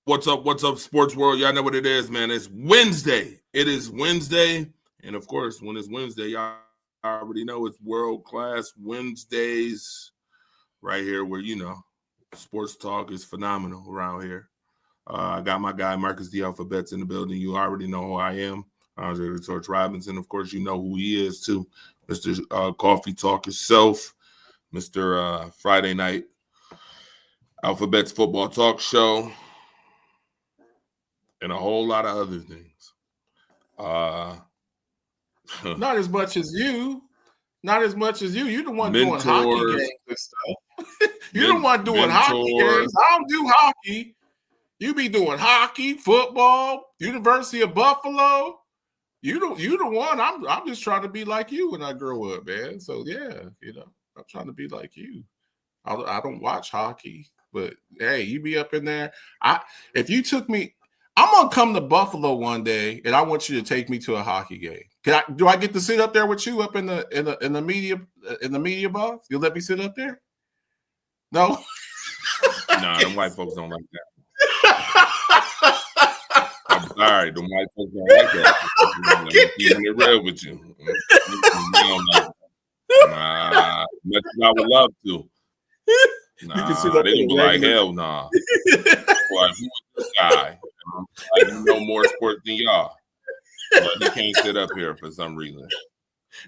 What's up, sports world? Y'all know what it is, man. It's Wednesday. It is Wednesday. And of course, when it's Wednesday, y'all already know it's world-class Wednesdays right here where, sports talk is phenomenal around here. I got my guy, Marcus the Alphabets, in the building. You already know who I am. Andre the Torch Robinson. Of course, you know who he is, too. Mr. Coffee Talk himself, Mr. Friday Night Alphabets Football Talk Show, and a whole lot of other things. Not as much as you. Not as much as you. You're the one doing hockey games and stuff. You're the one doing hockey games. I don't do hockey. You be doing hockey, football, University of Buffalo. You the one. I'm just trying to be like you when I grow up, man. So yeah, I'm trying to be like you. I don't watch hockey, but hey, you be up in there. If you took me, I'm gonna come to Buffalo one day, and I want you to take me to a hockey game. Do I get to sit up there with you up in the media box? You'll let me sit up there? No. Nah, them white folks don't like that. I'm sorry, them white folks don't like that. I'm keeping it real with you. Nah, much as I would love to. Nah, they be like, hell nah. Like, who is this guy? Like, you know more sports than y'all. But he can't sit up here for some reason.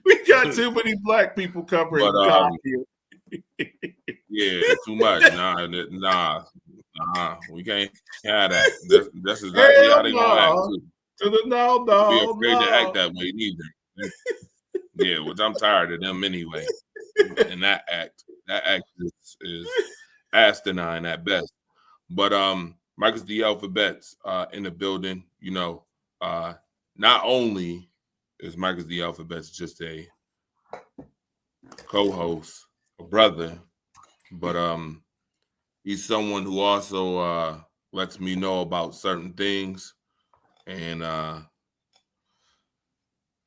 We got too many black people covering hockey. Yeah, too much. Nah. We can't have that. That's exactly how they gonna act too. No. Be afraid to act that way neither. Yeah, which I'm tired of them anyway. And that act is asinine at best. But Marcus the Alphabets in the building. Not only is Marcus the Alphabets just a co-host, a brother, but he's someone who also lets me know about certain things. And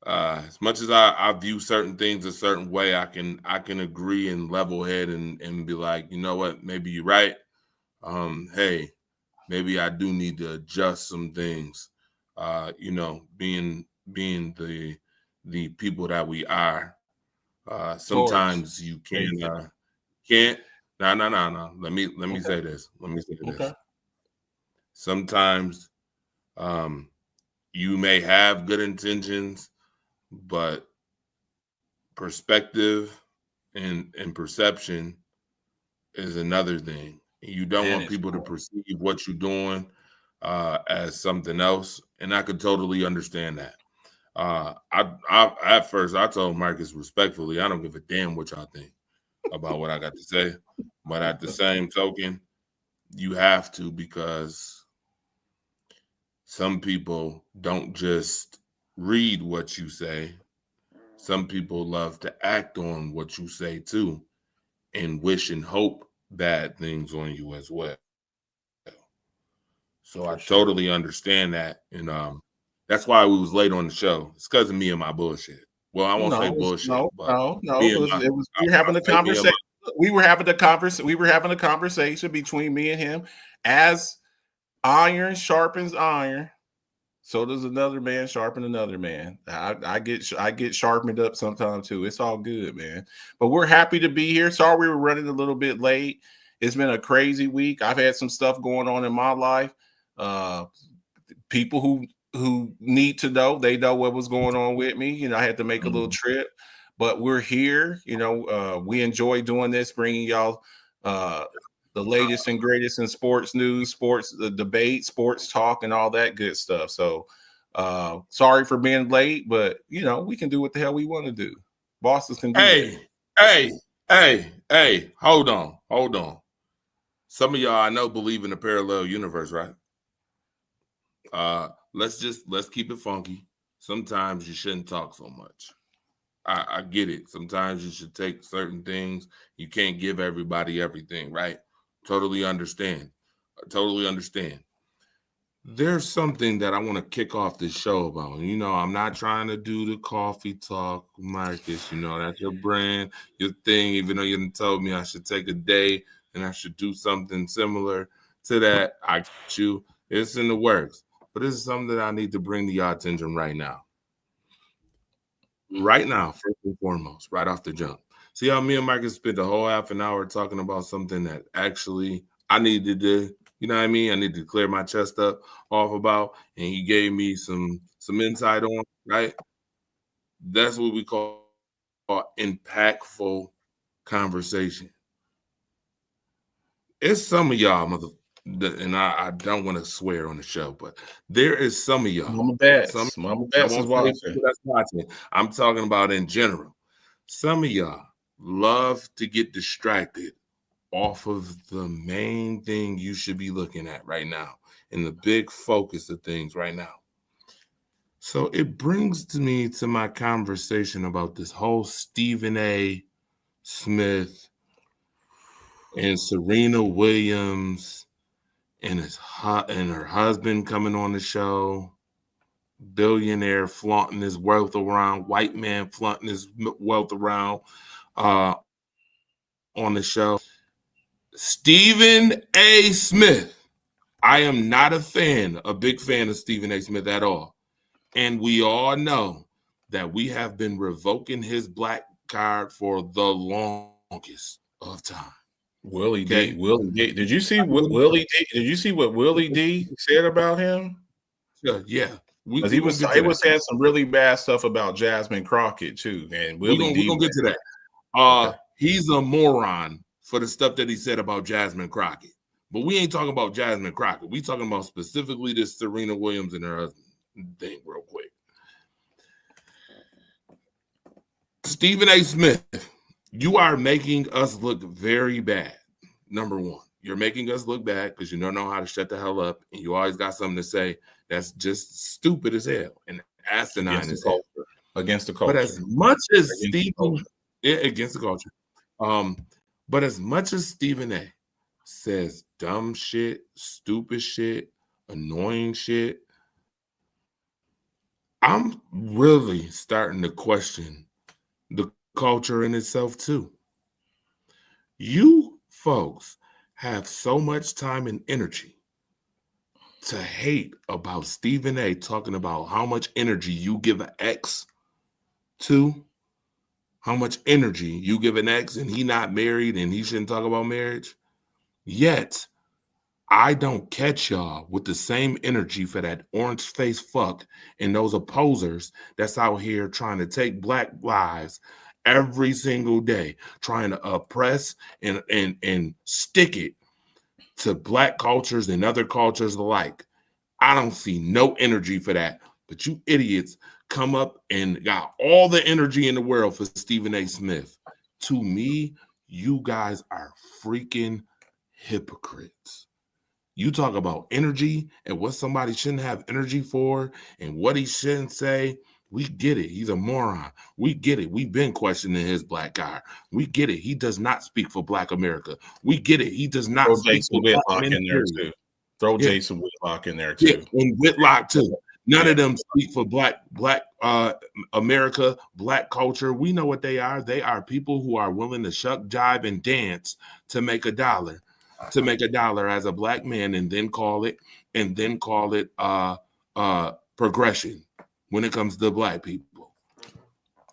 as much as I view certain things a certain way, I can agree and level head and be like, you know what, maybe you're right. Hey, maybe I do need to adjust some things. Being the people that we are. Sometimes you can't. No. Let me say this. Okay. Sometimes you may have good intentions, but perspective and perception is another thing. You don't want people to perceive what you're doing as something else, and I could totally understand that. At first I told Marcus respectfully, I don't give a damn what y'all think about what I got to say, but at the same token, you have to, because some people don't just read what you say. Some people love to act on what you say too, and wish and hope bad things on you as well. So I totally understand that, and that's why we was late on the show. It's because of me and my bullshit. Well, I won't say bullshit. No. We were having a conversation. We were having a conversation between me and him. As iron sharpens iron, so does another man sharpen another man. I get sharpened up sometimes too. It's all good, man. But we're happy to be here. Sorry we were running a little bit late. It's been a crazy week. I've had some stuff going on in my life. People who need to know, they know what was going on with me. I had to make a little trip, but we're here. We enjoy doing this, bringing y'all the latest and greatest in sports news, sports debate, sports talk, and all that good stuff. So sorry for being late, but we can do what the hell we want to do. Bosses can do Hey, hold on. Some of y'all I know believe in a parallel universe, right? Let's keep it funky. Sometimes you shouldn't talk so much. I get it. Sometimes you should take certain things. You can't give everybody everything, right? Totally understand. There's something that I want to kick off this show about. I'm not trying to do the coffee talk, Marcus. That's your brand, your thing, even though you told me I should take a day and I should do something similar to that. I get you. It's in the works. But this is something that I need to bring to your attention right now. Right now, first and foremost, right off the jump. See how me and Marcus spent a whole half an hour talking about something that actually I needed to, you know what I mean? I needed to clear my chest up off about, and he gave me some insight on, right? That's what we call impactful conversation. It's some of y'all, and I don't want to swear on the show, but there is some of y'all. Mama Bats is watching. I'm talking about in general. Some of y'all love to get distracted off of the main thing you should be looking at right now and the big focus of things right now. So it brings me to my conversation about this whole Stephen A. Smith and Serena Williams and her husband coming on the show, billionaire flaunting his wealth around, white man flaunting his wealth around on the show. Stephen A. Smith. I am not a big fan of Stephen A. Smith at all. And we all know that we have been revoking his black card for the longest of time. Willie D. Did you see what Willie D? Did you see what Willie D said about him? Yeah. He was saying some really bad stuff about Jasmine Crockett too. And Willie D. We're gonna get to that. Okay. He's a moron for the stuff that he said about Jasmine Crockett. But we ain't talking about Jasmine Crockett. We talking about specifically this Serena Williams and her husband thing real quick. Stephen A. Smith, you are making us look very bad. Number one, you're making us look bad because you don't know how to shut the hell up, and you always got something to say that's just stupid as hell and asinine as hell. Against the culture. But as much as against the culture. But as much as Stephen A. says dumb shit, stupid shit, annoying shit, I'm really starting to question the culture in itself too. You folks have so much time and energy to hate about Stephen A. talking about how much energy you give an ex to, how much energy you give an ex and he not married and he shouldn't talk about marriage. Yet, I don't catch y'all with the same energy for that orange-faced fuck and those opposers that's out here trying to take black lives every single day, trying to oppress and stick it to black cultures and other cultures alike. I don't see no energy for that. But you idiots come up and got all the energy in the world for Stephen A. Smith. To me, you guys are freaking hypocrites. You talk about energy and what somebody shouldn't have energy for and what he shouldn't say. We get it. He's a moron. We get it. We've been questioning his black guy. We get it. He does not speak for Black America. We get it. He does not speak for Black men in there too. Throw Jason Whitlock in there too. Yeah, and Whitlock too. None of them speak for Black America, Black culture. We know what they are. They are people who are willing to shuck, jive, and dance to make a dollar. As a black man, and then call it progression when it comes to black people.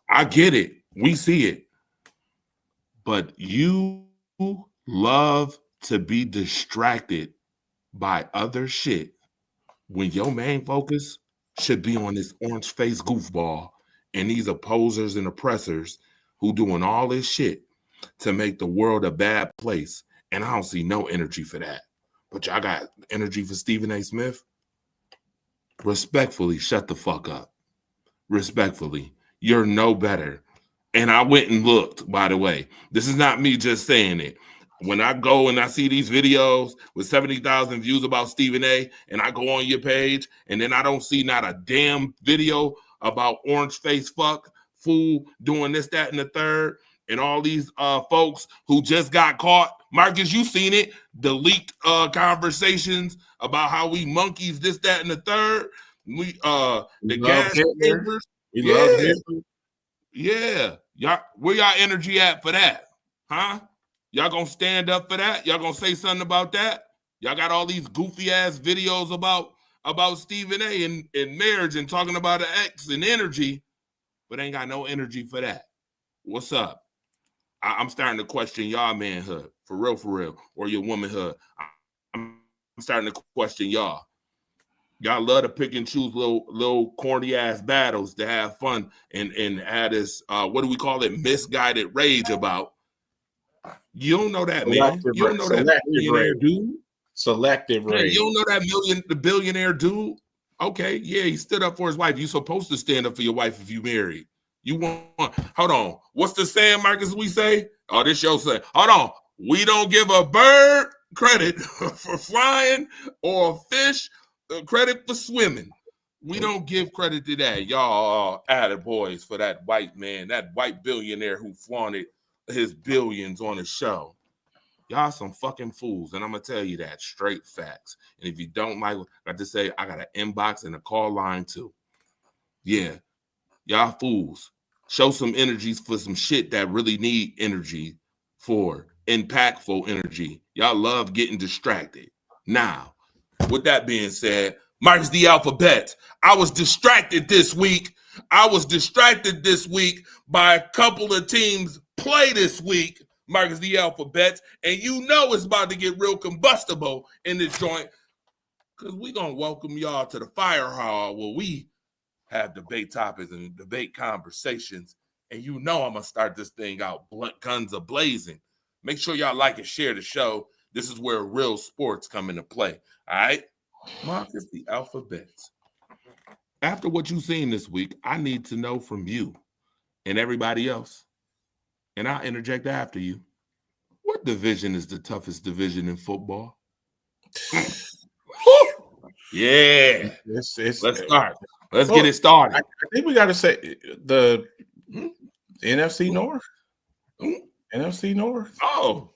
I get it. We see it. But you love to be distracted by other shit when your main focus should be on this orange-faced goofball and these opposers and oppressors who doing all this shit to make the world a bad place. And I don't see no energy for that. But y'all got energy for Stephen A. Smith? Respectfully, shut the fuck up. Respectfully, you're no better. And I went and looked, by the way. This is not me just saying it. When I go and I see these videos with 70,000 views about Stephen A. and I go on your page and then I don't see not a damn video about orange face fuck, fool doing this, that, and the third, and all these folks who just got caught. Marcus, you seen it, the leaked conversations about how we monkeys, this, that, and the third. We the gas chambers. Yeah. Y'all, where y'all energy at for that? Huh? Y'all gonna stand up for that? Y'all gonna say something about that? Y'all got all these goofy ass videos about Stephen A. and marriage and talking about an ex and energy, but ain't got no energy for that. What's up? I'm starting to question y'all manhood, for real, or your womanhood. I'm starting to question y'all. Y'all love to pick and choose little corny ass battles to have fun and have this what do we call it, misguided rage about. You don't know that, man. You don't know that millionaire dude. Selective rage. You don't know that the billionaire dude. Okay, yeah, he stood up for his wife. You're supposed to stand up for your wife if you married. You want, hold on. What's the saying, Marcus, we say? Oh, this show say, hold on. We don't give a bird credit for flying or a fish credit for swimming. We don't give credit to that. Y'all added boys for that white man, that white billionaire who flaunted his billions on his show. Y'all some fucking fools, and I'm going to tell you that. Straight facts. And if you don't like what I just say, I got an inbox and a call line too. Yeah. Y'all fools. Show some energies for some shit that really need energy for impactful energy. Y'all love getting distracted. Now, with that being said, Marcus the Alphabet. I was distracted this week. By a couple of teams play this week, Marcus the Alphabet. And you know it's about to get real combustible in this joint because we're going to welcome y'all to the fire hall where we have debate topics and debate conversations. And you know I'm going to start this thing out guns a-blazing. Make sure y'all like and share the show. This is where real sports come into play. All right? Marcus the Alphabet. After what you've seen this week, I need to know from you and everybody else, and I'll interject after you, what division is the toughest division in football? Yeah. Let's start. Let's get it started. I think we got to say the NFC North. NFC North. Oh,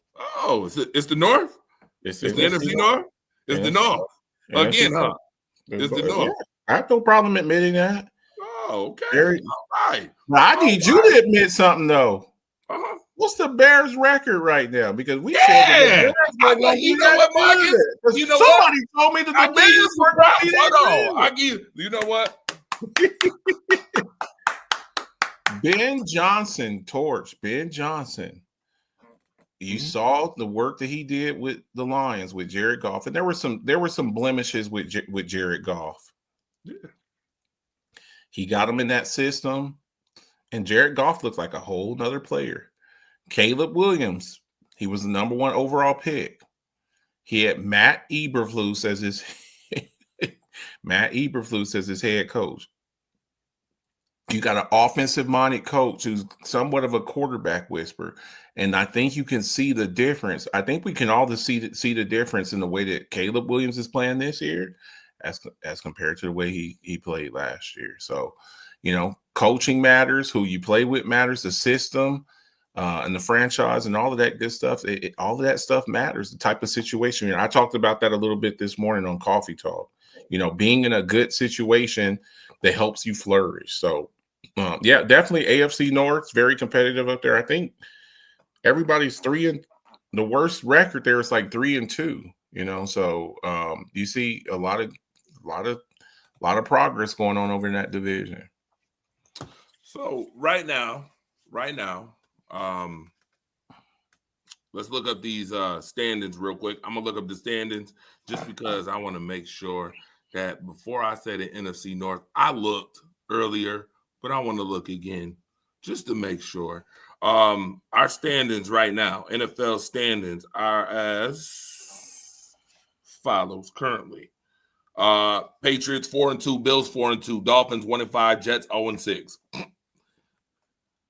it's the North? It's the NFC North? It's the North. Again, huh? It's the North. Yeah, I have no problem admitting that. Oh, okay. All right. Now, I need you to admit something, though. Uh-huh. What's the Bears' record right now? Because we said you know what, Marcus? You know somebody told me that the Bears were not. Hold on. I give you know what? Ben Johnson, Torch. Ben Johnson. You saw the work that he did with the Lions with Jared Goff, and there were some blemishes with Jared Goff. Yeah. He got him in that system, and Jared Goff looked like a whole nother player. Caleb Williams, he was the number 1 overall pick. He had Matt Eberflus as his head coach. You got an offensive-minded coach who's somewhat of a quarterback whisperer, and I think you can see the difference. I think we can all see the difference in the way that Caleb Williams is playing this year as compared to the way he played last year. So, coaching matters, who you play with matters, the system and the franchise and all of that good stuff. All of that stuff matters, the type of situation. I talked about that a little bit this morning on Coffee Talk. Being in a good situation that helps you flourish. So, yeah, definitely AFC North, very competitive up there. I think everybody's 3-2. The worst record there is like 3-2. So you see a lot of progress going on over in that division. So right now, let's look up these standings real quick. I'm gonna look up the standings just because I want to make sure that before I say the NFC North, I looked earlier, but I want to look again just to make sure. Our standings right now, NFL standings, are as follows currently. Patriots 4-2, Bills 4-2, Dolphins 1-5, Jets 0-6.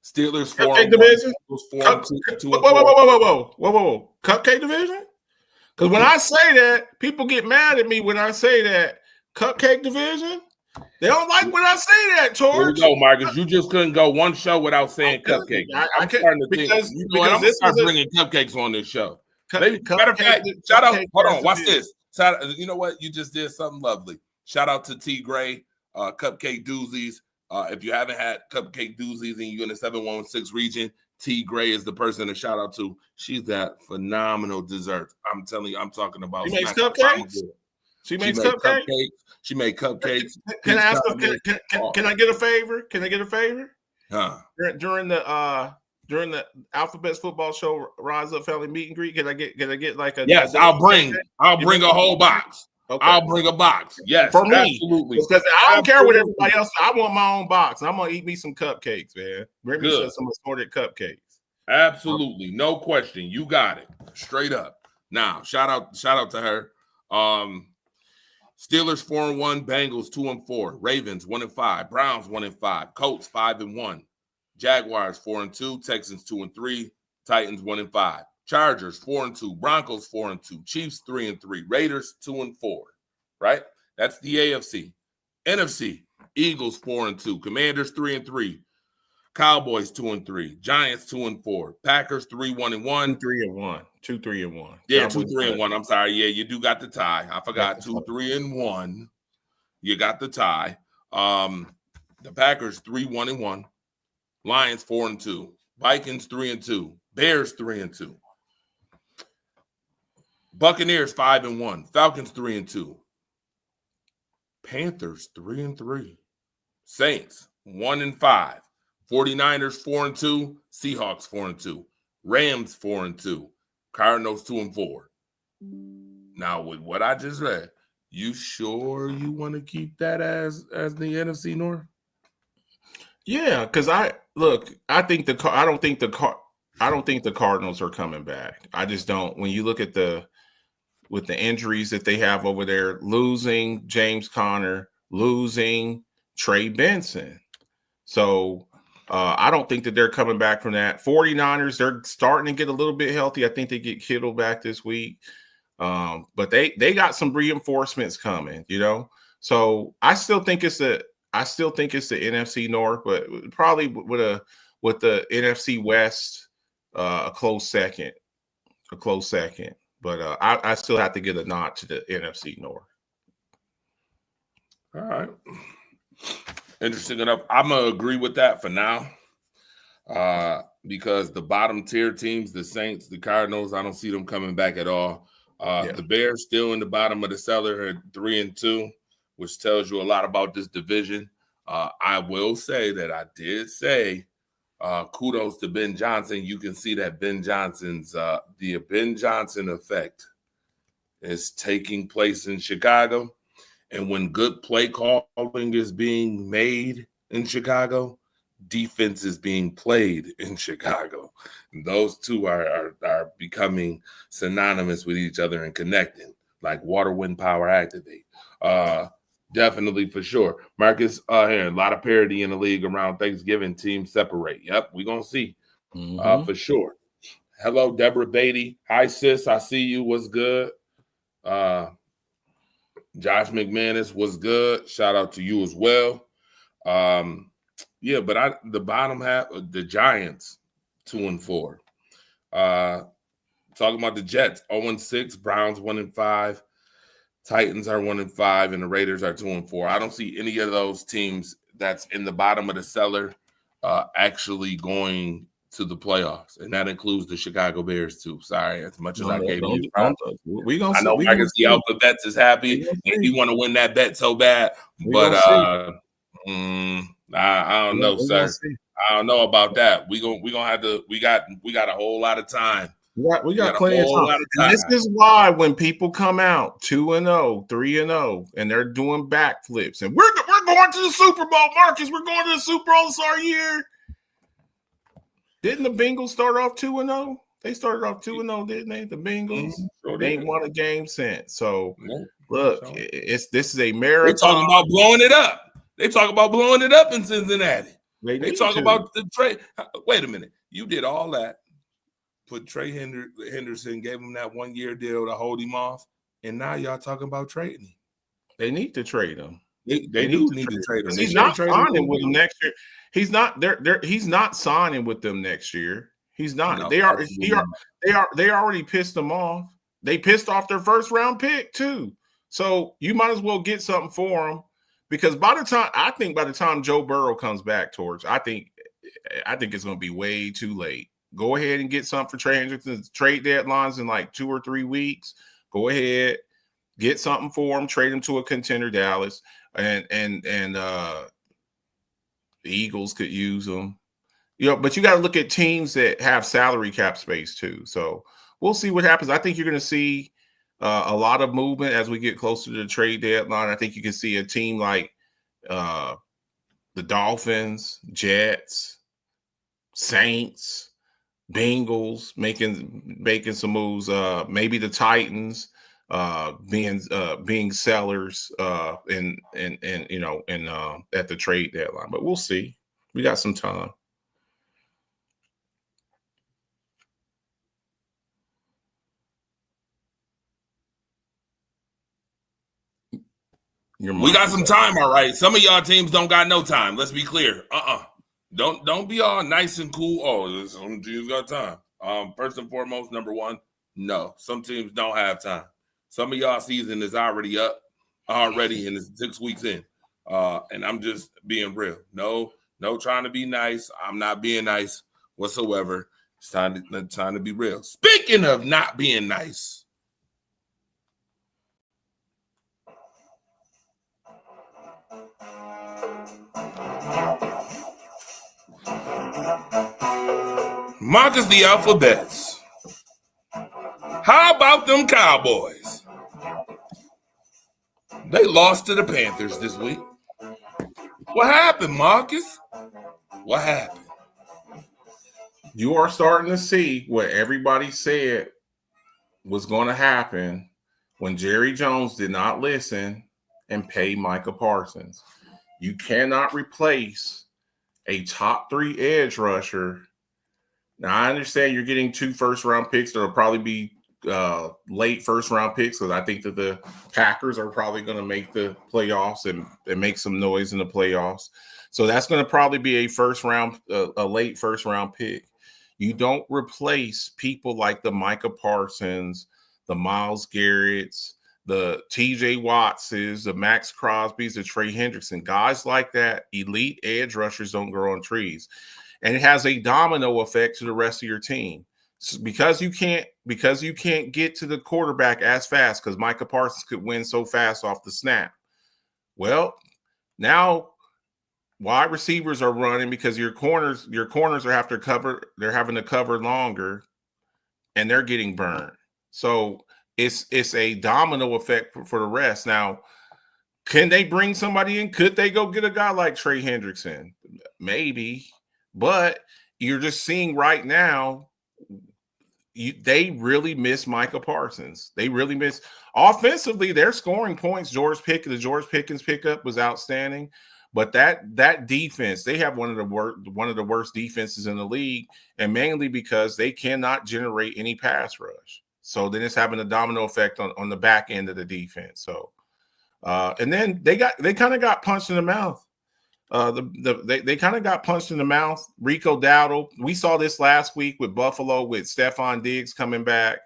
Steelers 4-1, division. 4-2. Whoa! Cupcake division? Because when I say that, people get mad at me when I say that. Cupcake division? They don't like when I say that, Torch. No, Marcus, you just couldn't go one show without saying cupcake. I can't because I'm start bringing cupcakes on this show. Matter of fact, shout out. Hold on, watch this. You know what? You just did something lovely. Shout out to T Gray, Cupcake Doozies. If you haven't had Cupcake Doozies and you're in the 716 region, T. Gray is the person to shout out to. She's got phenomenal desserts. I'm telling you, I'm talking about. She makes cupcakes. She makes cupcakes. She made cupcakes. Can I ask? Can I get a favor? Can I get a favor? Huh? During the Alphabets Football Show Rise Up Family Meet and Greet, can I get like a? Yes, I'll bring a whole box. Okay. I'll bring a box. Yes, for me, absolutely. Because I don't care what everybody else. I want my own box. I'm gonna eat me some cupcakes, man. Bring me some assorted cupcakes. Absolutely, no question. You got it, straight up. Now, shout out to her. Steelers 4-1, Bengals 2-4, Ravens 1-5, Browns 1-5, Colts 5-1, Jaguars 4-2, Texans 2-3, Titans 1-5, Chargers 4-2, Broncos 4-2, Chiefs 3-3, Raiders 2-4. Right? That's the AFC. NFC, Eagles 4-2, Commanders 3-3, Cowboys 2-3, Giants 2-4, Packers 3-1-1, 3-1, 2-3-1. Yeah, 2-3-1. I'm sorry. Yeah, you do got the tie. I forgot 2-3-1. You got the tie. The Packers 3-1-1, Lions 4-2, Vikings 3-2, Bears 3-2, Buccaneers 5-1, Falcons 3-2, Panthers 3-3, Saints 1-5. 49ers 4-2, Seahawks 4-2, Rams 4-2, Cardinals 2-4. Now, with what I just read, you sure you want to keep that as the NFC North? Yeah, because I don't think the Cardinals are coming back. I just don't. When you look at with the injuries that they have over there, losing James Conner, losing Trey Benson, so. I don't think that they're coming back from that. 49ers, they're starting to get a little bit healthy. I think they get Kittle back this week. But they got some reinforcements coming, So I still think it's the NFC North, but probably with the NFC West, a close second. But I still have to get a nod to the NFC North. All right. Interesting enough. I'm going to agree with that for now because the bottom tier teams, the Saints, the Cardinals, I don't see them coming back at all. The Bears still in the bottom of the cellar at 3-2, which tells you a lot about this division. I will say that I did say kudos to Ben Johnson. You can see that Ben Johnson's the Ben Johnson effect is taking place in Chicago. And when good play calling is being made in Chicago, defense is being played in Chicago. And those two are becoming synonymous with each other and connecting, like water, wind, power, activate. Definitely for sure. Marcus, here, a lot of parity in the league around Thanksgiving. Teams separate. Yep, we're going to see for sure. Hello, Deborah Beatty. Hi, sis. I see you. What's good? Josh McManus was good. Shout out to you as well. But the bottom half, the Giants, 2-4. Talking about the Jets, 0-6, Browns 1-5, Titans are 1-5, and the Raiders are 2-4. I don't see any of those teams that's in the bottom of the cellar actually going to the playoffs, and that includes the Chicago Bears too. Sorry, as much as I gave you, I know Marcus the Alphabets is happy and he want to win that bet so bad, but I don't know, sir. I don't know about that. We gonna have to. We got a whole lot of time. We got plenty of time. And this is why when people come out 2-0, 3-0, and they're doing backflips, and we're going to the Super Bowl, Marcus. We're going to the Super Bowl this our year. Didn't the Bengals start off 2-0? They started off 2-0, didn't they? The Bengals. They ain't won a game since. So look, this is a marathon. They talking about blowing it up. They talk about blowing it up in Cincinnati. They talk about the trade. Wait a minute. You did all that. Put Trey Henderson, gave him that 1-year deal to hold him off, and now y'all talking about trading him. They need to trade him. They do need to trade him. He's not signing with them next year. He's not. He's not signing with them next year. He's not. No, they already pissed him off. They pissed off their first round pick too. So you might as well get something for him, because by the time Joe Burrow comes back, I think I think it's going to be way too late. Go ahead and get something for Trey Hendrickson. Trade deadlines in like 2 or 3 weeks. Go ahead, get something for him. Trade him to a contender, Dallas, and the Eagles could use him. But you got to look at teams that have salary cap space too. So we'll see what happens. I think you're going to see a lot of movement as we get closer to the trade deadline. I think you can see a team like the Dolphins, Jets, Saints, Bengals making some moves. Maybe the Titans being sellers at the trade deadline. But we'll see. We got some time. We got some time, all right. Some of y'all teams don't got no time. Let's be clear. Don't be all nice and cool. Oh, some teams got time. First and foremost, number one, no. Some teams don't have time. Some of y'all season is already up and it's 6 weeks in. And I'm just being real. No trying to be nice. I'm not being nice whatsoever. It's time to be real. Speaking of not being nice. Marcus the Alphabets. How about them Cowboys? They lost to the Panthers this week. What happened, Marcus? What happened? You are starting to see what everybody said was going to happen when Jerry Jones did not listen and pay Micah Parsons. You cannot replace a top 3 edge rusher. Now, I understand you're getting 2 first-round picks. There will probably be late first-round picks because I think that the Packers are probably going to make the playoffs and make some noise in the playoffs. So that's going to probably be a late first-round pick. You don't replace people like the Micah Parsons, the Myles Garretts, the TJ Wattses, the Max Crosbys, the Trey Hendrickson. Guys like that, elite edge rushers don't grow on trees. And it has a domino effect to the rest of your team. So because you can't get to the quarterback as fast because Micah Parsons could win so fast off the snap. Well, now wide receivers are running because your corners are having to cover longer, and they're getting burned. So it's a domino effect for the rest. Now, can they bring somebody in? Could they go get a guy like Trey Hendrickson? Maybe. But you're just seeing right now, they really miss Micah Parsons. They really miss offensively. They're scoring points. The George Pickens pickup was outstanding, but that defense, they have one of the worst defenses in the league, and mainly because they cannot generate any pass rush. So then it's having a domino effect on the back end of the defense. So, and then they kind of got punched in the mouth. They kind of got punched in the mouth. Rico Dowdle. We saw this last week with Buffalo with Stephon Diggs coming back.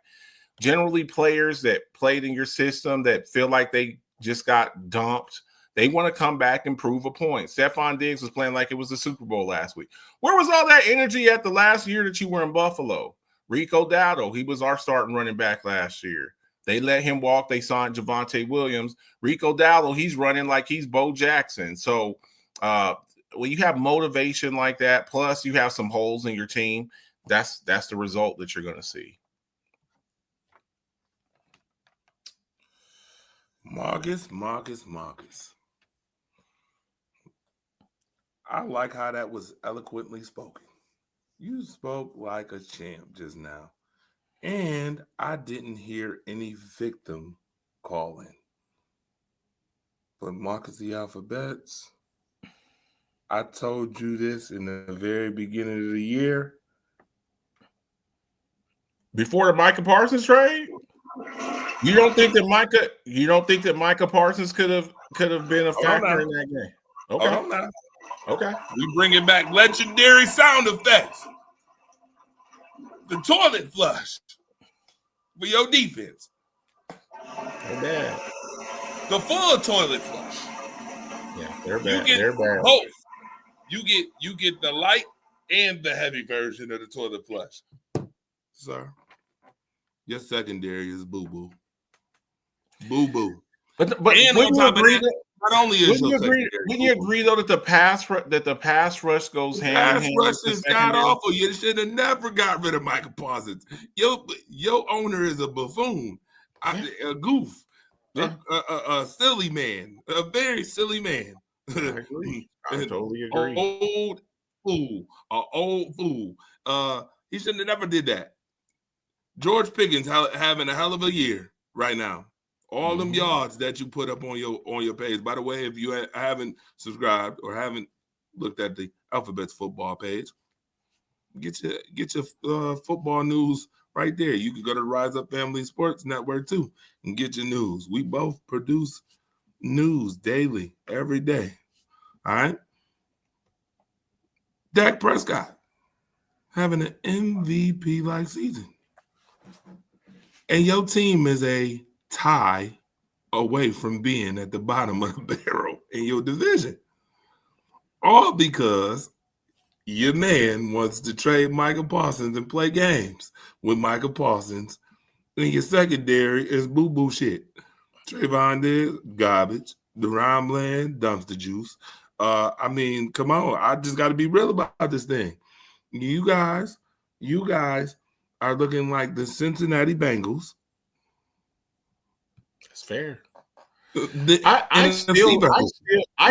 Generally, players that played in your system that feel like they just got dumped, they want to come back and prove a point. Stephon Diggs was playing like it was the Super Bowl last week. Where was all that energy at the last year that you were in Buffalo? Rico Dowdle, he was our starting running back last year. They let him walk. They signed Javonte Williams. Rico Dowdle, he's running like he's Bo Jackson. So, when you have motivation like that, plus you have some holes in your team, that's the result that you're going to see. Marcus. I like how that was eloquently spoken. You spoke like a champ just now. And I didn't hear any victim calling. But Marcus the Alphabets, I told you this in the very beginning of the year. Before the Micah Parsons trade? You don't think that Micah Parsons could have been a factor in that game? Okay. Okay. We bringing back legendary sound effects. The toilet flush for your defense. They're bad. The full toilet flush. Yeah, they're bad. You get they're bad. Both. You get the light and the heavy version of the toilet flush. Sir, your secondary is boo-boo. Boo-boo. But and on top of that, not only is your secondary, wouldn't you agree though that the pass rush goes hand in hand? Pass rush is god awful. You should have never got rid of Micah Parsons. Your owner is a buffoon, a goof, a silly man, a very silly man. I agree. I totally agree. Old fool. He shouldn't have never did that. George Pickens having a hell of a year right now. All them yards that you put up on your page. By the way, if you haven't subscribed or haven't looked at the Alphabets football page, get your football news right there. You can go to Rise Up Family Sports Network too and get your news. We both produce news daily, every day. All right. Dak Prescott having an MVP-like season. And your team is a tie away from being at the bottom of the barrel in your division. All because your man wants to trade Micah Parsons and play games with Micah Parsons. And your secondary is boo-boo shit. Trayvon Diggs, garbage. DaRon Bland, dumpster juice. I mean, come on. I just got to be real about this thing. You guys are looking like the Cincinnati Bengals. That's fair. I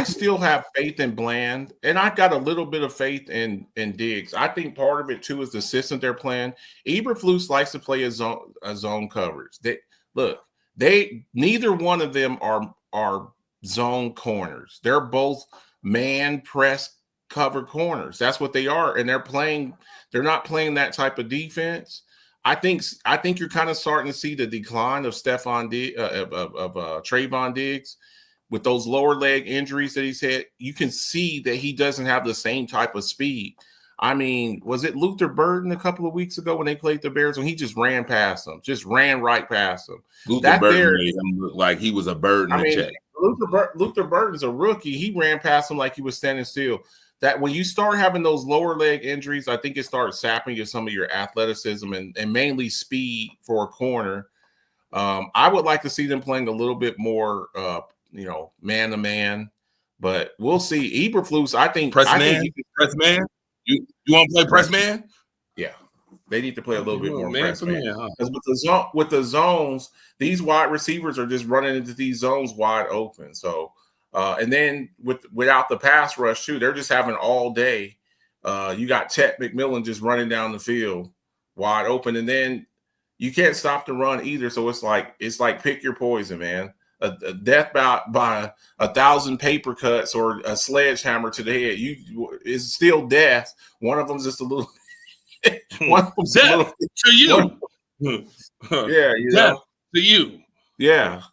still have faith in Bland, and I got a little bit of faith in Diggs. I think part of it too is the system they're playing. Eberflus likes to play a zone coverage. Neither one of them are zone corners. They're both man press cover corners. That's what they are, and they're not playing that type of defense. I think you're kind of starting to see the decline of Trayvon Diggs with those lower leg injuries that he's had. You can see that he doesn't have the same type of speed. I mean, was it Luther Burden a couple of weeks ago when they played the Bears when he just ran past them, just ran right past them? Luther Burden made him look like he was a bird in the check. Luther Burden's a rookie. He ran past him like he was standing still. That when you start having those lower leg injuries, I think it starts sapping some of your athleticism and mainly speed for a corner. I would like to see them playing a little bit more, man to man, but we'll see. Eberflus, I think press man. You want to play press man? Yeah, they need to play a little bit more press man. Because with the zones, these wide receivers are just running into these zones wide open. So. And then without the pass rush too, they're just having all day. You got Chet McMillan just running down the field wide open, and then you can't stop the run either. So it's like pick your poison, man. A death by 1,000 paper cuts or a sledgehammer to the head. It's still death. One of them's just a little. One of them's death to you. Yeah, death to you. Yeah,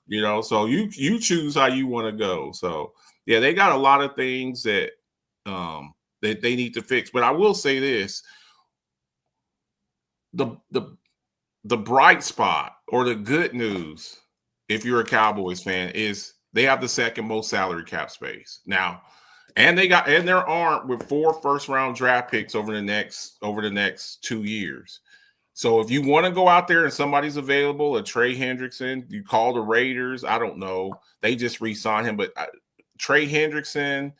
so you choose how you want to go. So yeah, they got a lot of things that they need to fix. But I will say this: the bright spot or the good news, if you're a Cowboys fan, is they have the second most salary cap space now, and they're armed with 4 first-round draft picks over the next 2 years. So if you want to go out there and somebody's available, a Trey Hendrickson, you call the Raiders. I don't know. They just re-signed him. But Trey Hendrickson,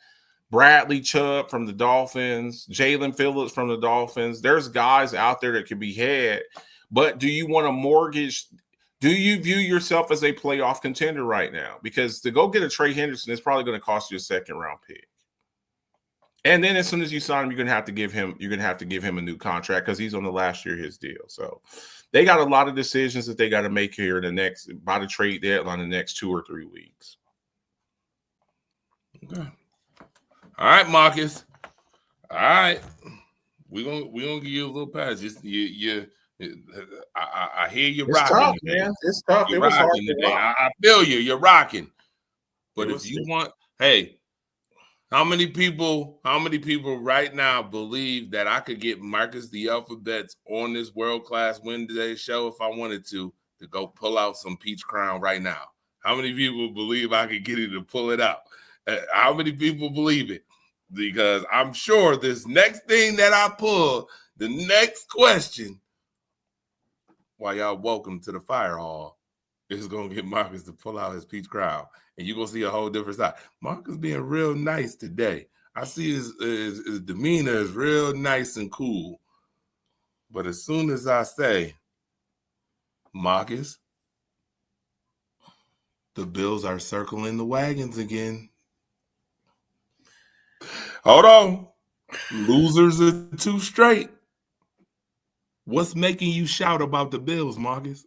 Bradley Chubb from the Dolphins, Jalen Phillips from the Dolphins. There's guys out there that could be had. But do you want to mortgage? Do you view yourself as a playoff contender right now? Because to go get a Trey Hendrickson is probably going to cost you a second-round pick. And then as soon as you sign him, you're gonna have to give him a new contract because he's on the last year of his deal. So they got a lot of decisions that they got to make here by the trade deadline in the next 2 or 3 weeks. Okay. All right, Marcus. All right. We're gonna give you a little pass. Just I hear you rocking. Tough, man. It's tough. It was hard today. I feel you. You're rocking. But if you want, hey. How many people right now believe that I could get Marcus the Alphabets on this World Class Wednesday show if I wanted to go pull out some peach crown right now? How many people believe I could get him to pull it out? How many people believe it? because I'm sure this next thing that I pull, the next question, while y'all welcome to the fire hall, is going to get Marcus to pull out his peach crowd. And you're going to see a whole different side. Marcus being real nice today. I see his demeanor is real nice and cool. But as soon as I say, Marcus, the Bills are circling the wagons again. Hold on. Losers are 2 straight. What's making you shout about the Bills, Marcus?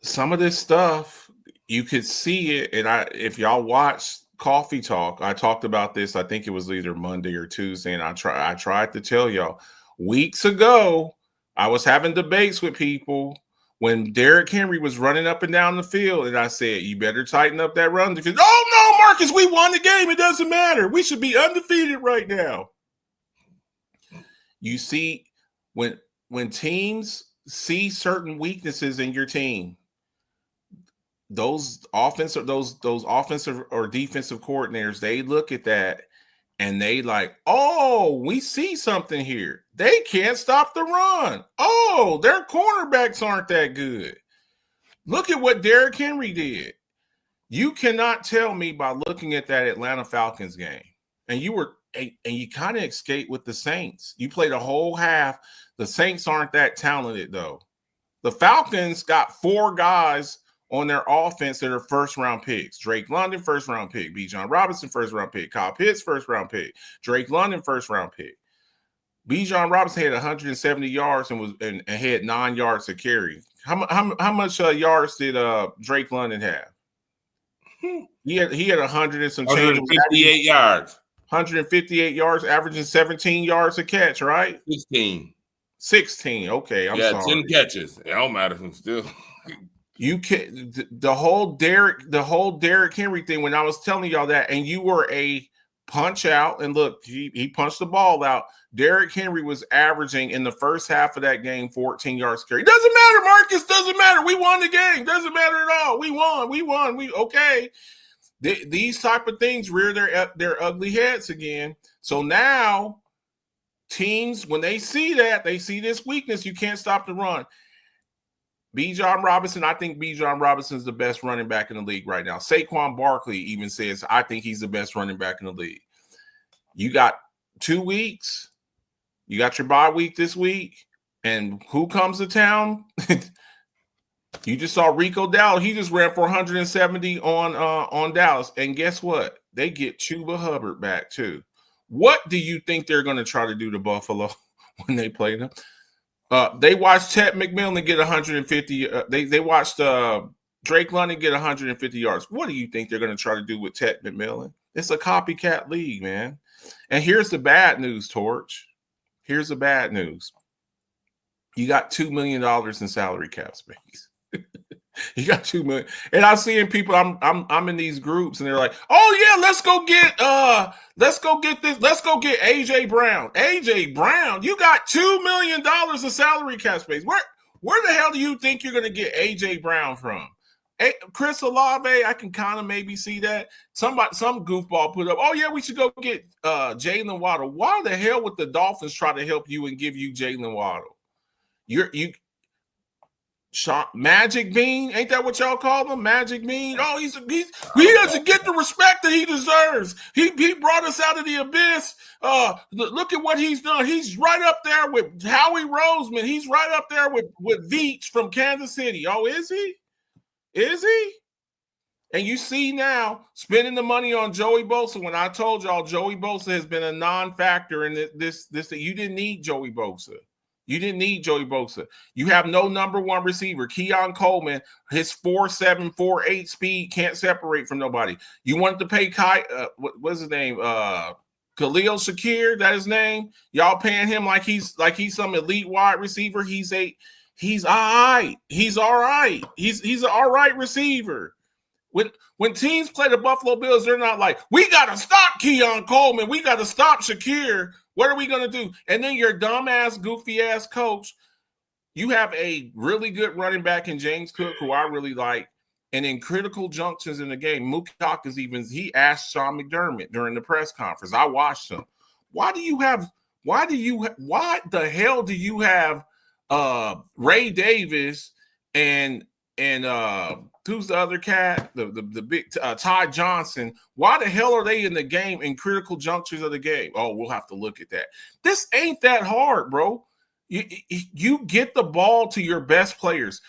Some of this stuff, you could see it. And if y'all watch Coffee Talk, I talked about this. I think it was either Monday or Tuesday. And I tried to tell y'all weeks ago, I was having debates with people when Derrick Henry was running up and down the field. And I said, you better tighten up that run defense. Oh, no, Marcus, we won the game. It doesn't matter. We should be undefeated right now. You see, when teams see certain weaknesses in your team, those offensive or defensive coordinators, they look at that and they like, oh, we see something here. They can't stop the run. Oh, their cornerbacks aren't that good. Look at what Derrick Henry did. You cannot tell me by looking at that Atlanta Falcons game, and you kind of escaped with the Saints. You played a whole half. The Saints aren't that talented, though. The Falcons got 4 guys on their offense that are first-round picks. Drake London, first-round pick. Bijan Robinson, first-round pick. Kyle Pitts, first-round pick. Drake London, first-round pick. Bijan Robinson had 170 yards and had 9 yards to carry. How much yards did Drake London have? He had 100 and some change. 158 yards. 158 yards, averaging 17 yards a catch, right? 16. Okay, I'm sorry. 10 catches. It don't matter. Still. You can the whole Derrick Henry thing. When I was telling y'all that, and you were a punch out, and look, he punched the ball out. Derrick Henry was averaging in the first half of that game 14 yards carry. Doesn't matter, Marcus. Doesn't matter. We won the game. Doesn't matter at all. We won. We okay. These type of things rear their ugly heads again. So now teams, when they see that, they see this weakness. You can't stop the run. Bijan Robinson, I think Bijan Robinson is the best running back in the league right now. Saquon Barkley even says, I think he's the best running back in the league. You got 2 weeks. You got your bye week this week. And who comes to town? You just saw Rico Dowdle. He just ran for 170 on Dallas. And guess what? They get Chuba Hubbard back too. What do you think they're going to try to do to Buffalo when they play them? They watched Ted McMillan get 150. They watched Drake London get 150 yards. What do you think they're going to try to do with Ted McMillan? It's a copycat league, man. And here's the bad news, Torch. Here's the bad news. You got $2 million in salary cap space. You got $2 million. And I'm seeing people, I'm in these groups and they're like, oh yeah, let's go get this. Let's go get AJ Brown. AJ Brown, you got $2 million in salary cap space. Where the hell do you think you're going to get AJ Brown from? Chris Olave, I can kind of maybe see that. Some goofball put up, oh yeah, we should go get Jalen Waddle. Why the hell would the Dolphins try to help you and give you Jalen Waddle? Magic Bean, ain't that what y'all call him? Magic Bean. Oh, he doesn't get the respect that he deserves. He brought us out of the abyss. Look at what he's done. He's right up there with Howie Roseman. He's right up there with Veach from Kansas City. Oh, is he? Is he? And you see now spending the money on Joey Bosa. When I told y'all Joey Bosa has been a non-factor in this, you didn't need Joey Bosa. You didn't need Joey Bosa. You have no number one receiver. Keon Coleman, his 4.7, 4.8 speed can't separate from nobody. You wanted to pay what's his name? Khalil Shakir, that his name. Y'all paying him like he's some elite wide receiver. He's all right. He's all right. He's an all right receiver. When teams play the Buffalo Bills, they're not like, we got to stop Keon Coleman. We got to stop Shakir. What are we going to do? And then your dumbass, goofy-ass coach, you have a really good running back in James Cook, who I really like. And in critical junctures in the game, Mookie Hawkins he asked Sean McDermott during the press conference. I watched him. Why the hell do you have Ray Davis and who's the other cat? The big Ty Johnson. Why the hell are they in the game in critical junctures of the game? Oh, we'll have to look at that. This ain't that hard, bro. You get the ball to your best players.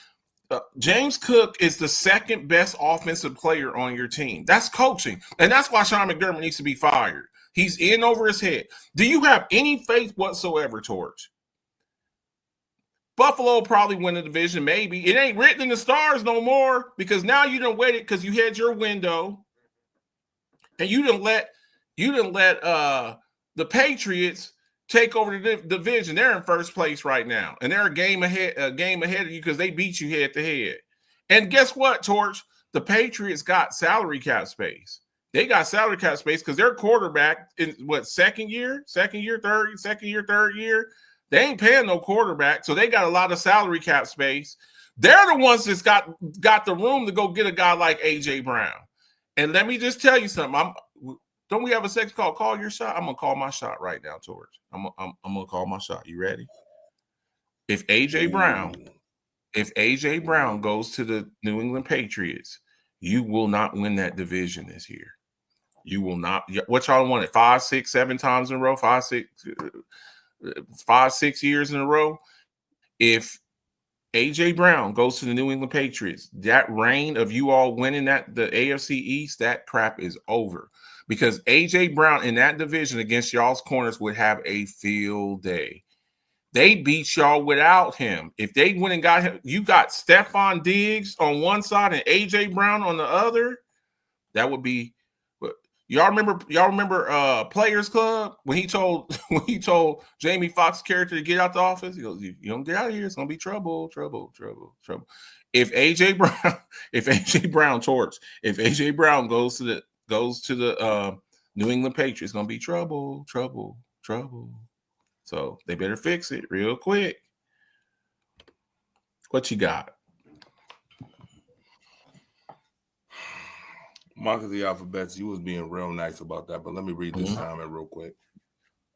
James Cook is the second best offensive player on your team. That's coaching. And that's why Sean McDermott needs to be fired. He's in over his head. Do you have any faith whatsoever, Torch? Buffalo will probably win the division, maybe. It ain't written in the stars no more because now you done waited because you had your window and you didn't let the Patriots take over the division. They're in first place right now, and they're a game ahead of you because they beat you head to head. And guess what, Torch? The Patriots got salary cap space. They got salary cap space because their quarterback in second year, third year. They ain't paying no quarterback, so they got a lot of salary cap space. They're the ones that's got the room to go get a guy like AJ Brown. And let me just tell you something. Don't we have a sex call? Call your shot. I'm gonna call my shot right now, Torch. I'm gonna call my shot. You ready? If AJ Brown goes to the New England Patriots, you will not win that division this year. You will not. What y'all wanted? 5, 6, 7 times in a row? 5, 6 years in a row? If AJ Brown goes to the New England Patriots, that reign of you all winning the AFC East, that crap is over. Because AJ Brown in that division against y'all's corners would have a field day. They beat y'all without him. If they went and got him, you got Stephon Diggs on one side and AJ Brown on the other. That would be. Y'all remember Players Club when he told Jamie Foxx's character to get out the office? He goes, "You don't get out of here, it's gonna be trouble." If AJ Brown goes to the New England Patriots, it's gonna be trouble. So they better fix it real quick. What you got? Mark of the Alphabets, you was being real nice about that, but let me read this comment real quick.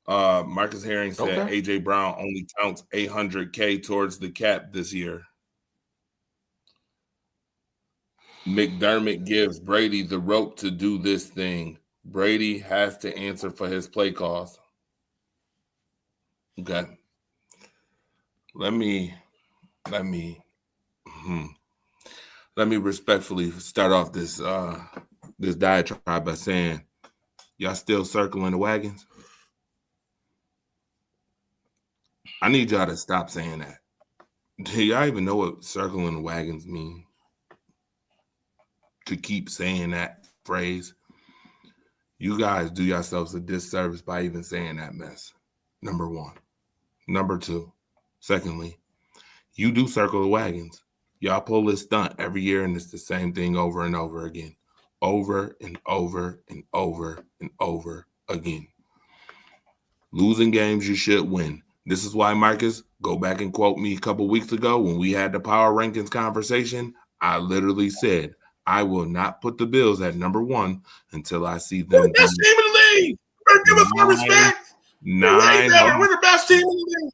Marcus Herring said AJ Brown only counts $800K towards the cap this year. McDermott gives Brady the rope to do this thing. Brady has to answer for his play calls. Okay. Let me respectfully start off this diatribe by saying, y'all still circling the wagons? I need y'all to stop saying that. Do y'all even know what circling the wagons mean? To keep saying that phrase? You guys do yourselves a disservice by even saying that mess. Number one. Number two. Secondly, you do circle the wagons. Y'all pull this stunt every year, and it's the same thing over and over again. Over and over and over and over again. Losing games you should win. This is why, Marcus, go back and quote me a couple weeks ago when we had the power rankings conversation. I literally said, I will not put the Bills at number 1 until I see them. We're the best team in the league. Give us some respect. We're the best team in the league.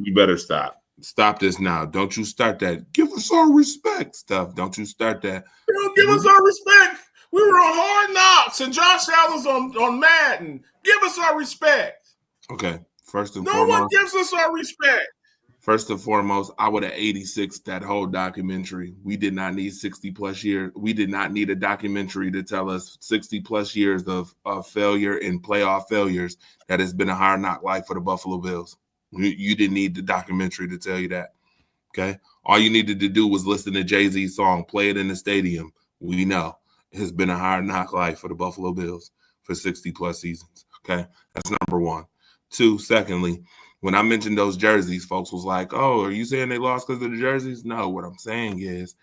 You better stop. Stop this now. Don't you start that. Give us our respect stuff. Don't you start that. Don't give us our respect. We were on Hard Knocks and Josh Allen's on Madden. Give us our respect. Okay. First and foremost. No one gives us our respect. First and foremost, I would have 86 that whole documentary. We did not need 60 plus years. We did not need a documentary to tell us 60 plus years of failure and playoff failures that has been a hard knock life for the Buffalo Bills. You didn't need the documentary to tell you that. Okay. All you needed to do was listen to Jay-Z's song, play it in the stadium. We know it has been a hard knock life for the Buffalo Bills for 60 plus seasons. Okay. That's number 1. 2, secondly, when I mentioned those jerseys, folks was like, oh, are you saying they lost because of the jerseys? No, what I'm saying is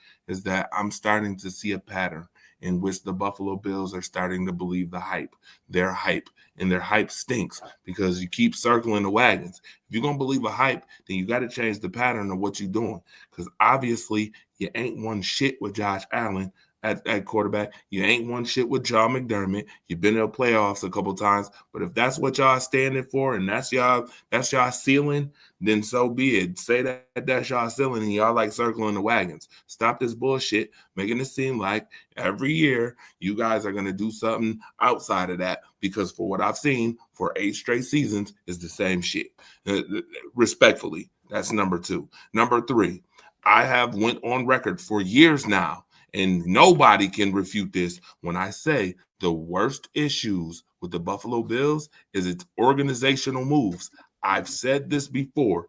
that I'm starting to see a pattern in which the Buffalo Bills are starting to believe the hype. Their hype. And their hype stinks because you keep circling the wagons. If you're going to believe a hype, then you got to change the pattern of what you're doing. Because obviously you ain't won shit with Josh Allen. at quarterback. You ain't won shit with John McDermott. You've been in the playoffs a couple times. But if that's what y'all standing for and that's y'all ceiling, then so be it. Say that's y'all ceiling and y'all like circling the wagons. Stop this bullshit, making it seem like every year you guys are going to do something outside of that, because for what I've seen for 8 straight seasons is the same shit. Respectfully, that's number 2. Number 3, I have went on record for years now, and nobody can refute this when I say the worst issues with the Buffalo Bills is its organizational moves. I've said this before.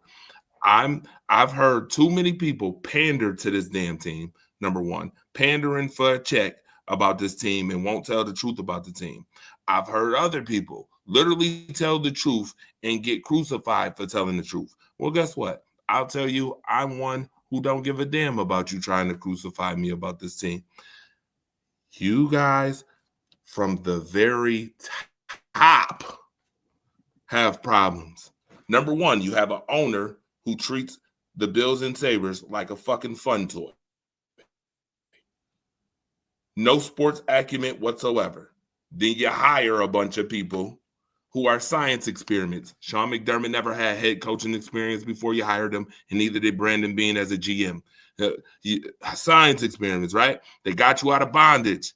I've heard too many people pander to this damn team. Number 1, pandering for a check about this team and won't tell the truth about the team. I've heard other people literally tell the truth and get crucified for telling the truth. Well, guess what? I'll tell you, I'm one who don't give a damn about you trying to crucify me about this team. You guys from the very top have problems. Number 1, you have an owner who treats the Bills and Sabres like a fucking fun toy. No sports acumen whatsoever. Then you hire a bunch of people who are science experiments. Sean McDermott never had head coaching experience before you hired him, and neither did Brandon Beane as a GM. Science experiments, right? They got you out of bondage.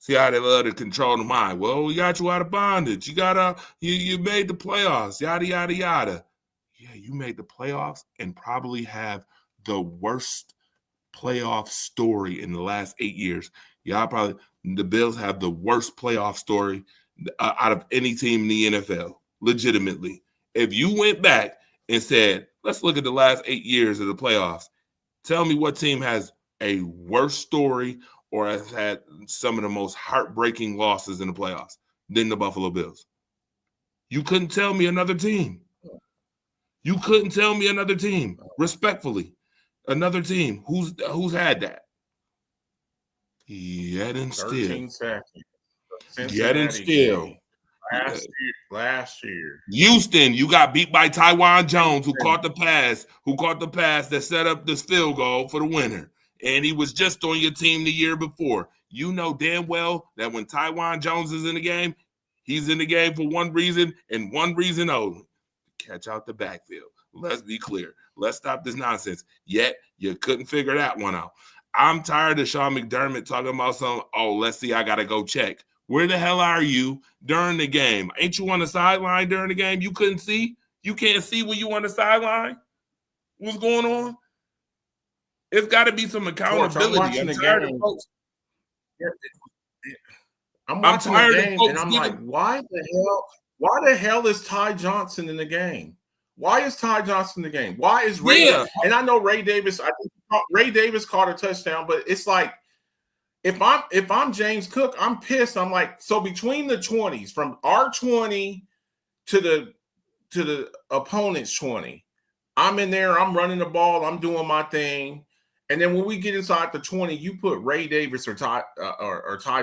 See how they love to control the mind. Well, we got you out of bondage. You made the playoffs, yada, yada, yada. Yeah, you made the playoffs and probably have the worst playoff story in the last 8 years. The Bills have the worst playoff story out of any team in the NFL, legitimately. If you went back and said, let's look at the last 8 years of the playoffs, tell me what team has a worse story or has had some of the most heartbreaking losses in the playoffs than the Buffalo Bills. You couldn't tell me another team. You couldn't tell me another team, respectfully. Another team who's had that. Yet and still. 13 seconds. Yet and still. Last year. Houston, you got beat by Tywan Jones, who caught the pass that set up this field goal for the winner. And he was just on your team the year before. You know damn well that when Tywan Jones is in the game, he's in the game for one reason and one reason only. Catch out the backfield. Let's be clear. Let's stop this nonsense. Yet, you couldn't figure that one out. I'm tired of Sean McDermott talking about let's see, I got to go check. Where the hell are you during the game? Ain't you on the sideline during the game? You couldn't see? You can't see when you on the sideline? What's going on? It's got to be some accountability. I'm tired of folks. I'm watching the game, and I'm like, why the hell is Ty Johnson in the game? Why is Ty Johnson in the game? Why is Ray? Yeah. And I know Ray Davis. I think Ray Davis caught a touchdown, but it's like if I'm James Cook, I'm pissed. I'm like, so between the 20s, from our 20 to the opponent's 20, I'm in there. I'm running the ball. I'm doing my thing. And then when we get inside the 20, you put Ray Davis or Ty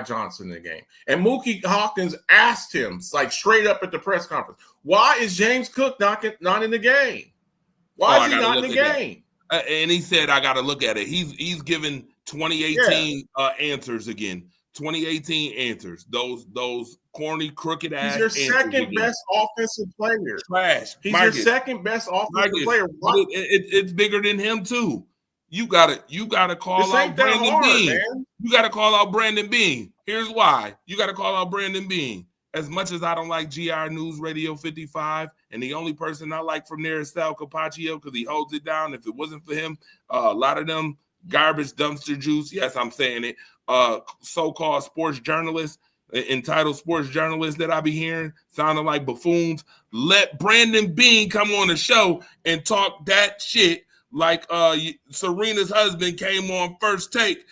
Johnson in the game. And Mookie Hawkins asked him, like straight up at the press conference, why is James Cook not in the game? Why is he not in the game? And he said, I got to look at it. He's given 2018 answers again. 2018 answers. Those corny, crooked ass. He's your second best offensive player. Trash. He's your second best offensive player. It's bigger than him too. You gotta call out Brandon Beane. Man. You gotta call out Brandon Beane. Here's why. You gotta call out Brandon Beane. As much as I don't like GR News Radio 55, and the only person I like from there is Sal Capaccio because he holds it down. If it wasn't for him, a lot of them garbage dumpster juice. Yes, I'm saying it. So-called sports journalists, entitled sports journalists that I be hearing sounding like buffoons. Let Brandon Beane come on the show and talk that shit. Like Serena's husband came on First Take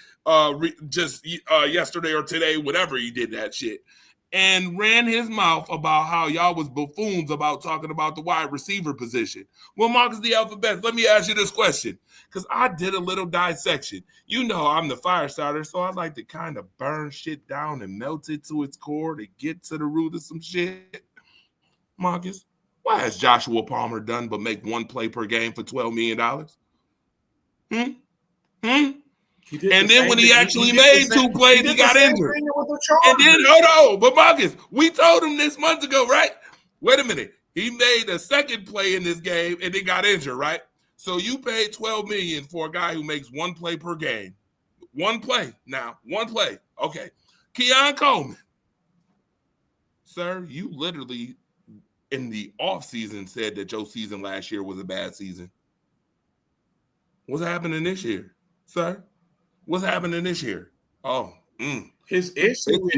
just yesterday or today, whatever he did that shit, and ran his mouth about how y'all was buffoons about talking about the wide receiver position. Well, Marcus the Alphabet, let me ask you this question, because I did a little dissection. You know I'm the fire starter, so I like to kind of burn shit down and melt it to its core to get to the root of some shit. Marcus, why has Joshua Palmer done but make one play per game for $12 million? And then when he actually made 2 plays, he got injured. And then, hold on, but Marcus, we told him this months ago, right? Wait a minute. He made a second play in this game and then got injured, right? So you paid $12 million for a guy who makes 1 play per game. 1 play. Now, 1 play. Okay. Keon Coleman. Sir, you literally in the offseason said that your season last year was a bad season. What's happening this year, sir? What's happening this year? His issue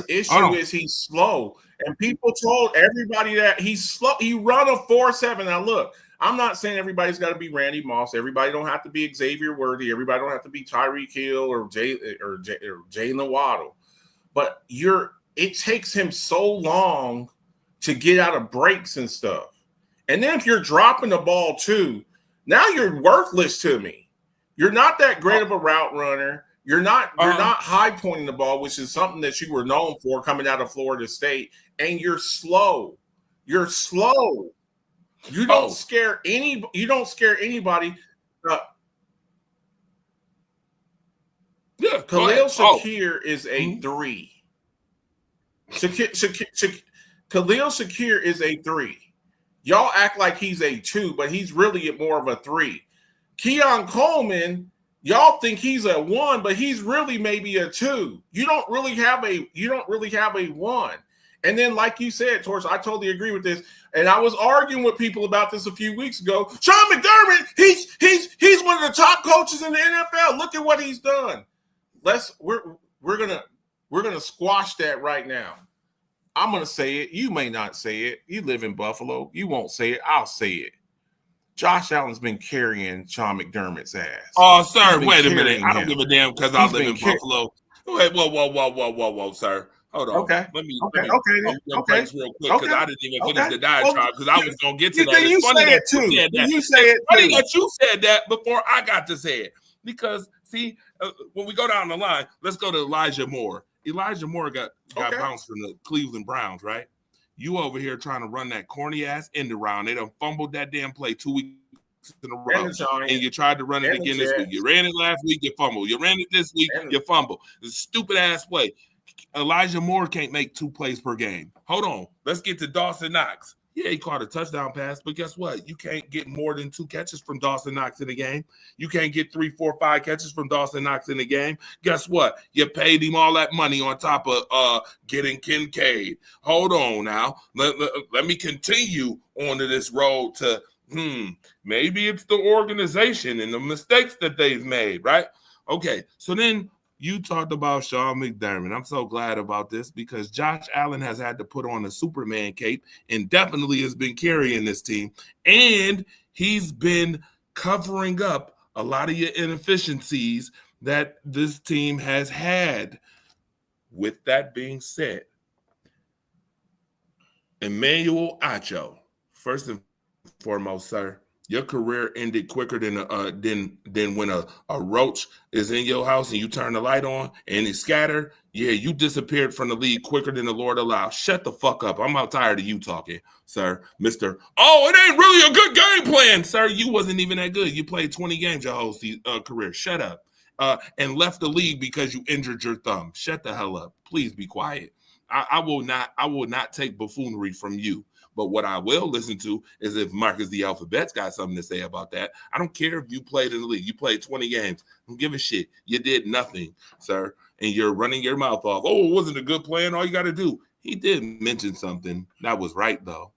is he's slow. And people told everybody that he's slow. He run a 4.7. Now, look, I'm not saying everybody's got to be Randy Moss. Everybody don't have to be Xavier Worthy. Everybody don't have to be Tyreek Hill or Jalen Waddle. But it takes him so long to get out of breaks and stuff. And then if you're dropping the ball too, now you're worthless to me. You're not that great of a route runner. You're not high pointing the ball, which is something that you were known for coming out of Florida State. And you're slow. You're slow. You don't scare anybody. You don't scare anybody. Khalil Shakir is a 3. Khalil Shakir is a 3. Y'all act like he's a 2, but he's really more of a 3. Keon Coleman, y'all think he's a 1, but he's really maybe a 2. You don't really have a 1. And then, like you said, Torch, I totally agree with this. And I was arguing with people about this a few weeks ago. Sean McDermott, he's one of the top coaches in the NFL. Look at what he's done. We're gonna squash that right now. I'm gonna say it. You may not say it. You live in Buffalo. You won't say it. I'll say it. Josh Allen's been carrying Sean McDermott's ass. Oh, sir, wait a minute. I don't give a damn because I live in Buffalo. Wait, whoa, sir. Hold on. Okay. Let me real quick because I didn't even finish the diatribe because I was gonna get to that. You say it too. You say it too. Funny that you said that before I got to say it because see, when we go down the line, let's go to Elijah Moore. Elijah Moore got bounced from the Cleveland Browns, right? You over here trying to run that corny ass end around. They done fumbled that damn play 2 weeks in a row. And you tried to run it again this week. You ran it last week, you fumbled. You ran it this week, you fumbled. It's a stupid ass play. Elijah Moore can't make 2 plays per game. Hold on. Let's get to Dawson Knox. Yeah, he caught a touchdown pass, but guess what? You can't get more than 2 catches from Dawson Knox in a game. You can't get 3, 4, 5 catches from Dawson Knox in a game. Guess what? You paid him all that money on top of getting Kincaid. Hold on now. Let me continue onto this road to, maybe it's the organization and the mistakes that they've made, right? Okay, so then you talked about Sean McDermott. I'm so glad about this because Josh Allen has had to put on a Superman cape and definitely has been carrying this team. And he's been covering up a lot of your inefficiencies that this team has had. With that being said, Emmanuel Acho, first and foremost, sir, your career ended quicker than when a roach is in your house and you turn the light on and it scatter. Yeah, you disappeared from the league quicker than the Lord allowed. Shut the fuck up. I'm not tired of you talking, sir. Mr. Oh, it ain't really a good game plan, sir. You wasn't even that good. You played 20 games your whole career. Shut up. And left the league because you injured your thumb. Shut the hell up. Please be quiet. I will not take buffoonery from you. But what I will listen to is if Marcus the Alphabet's got something to say about that. I don't care if you played in the league. You played 20 games. I don't give a shit. You did nothing, sir. And you're running your mouth off. Oh, it wasn't a good plan. All you got to do. He did mention something that was right, though.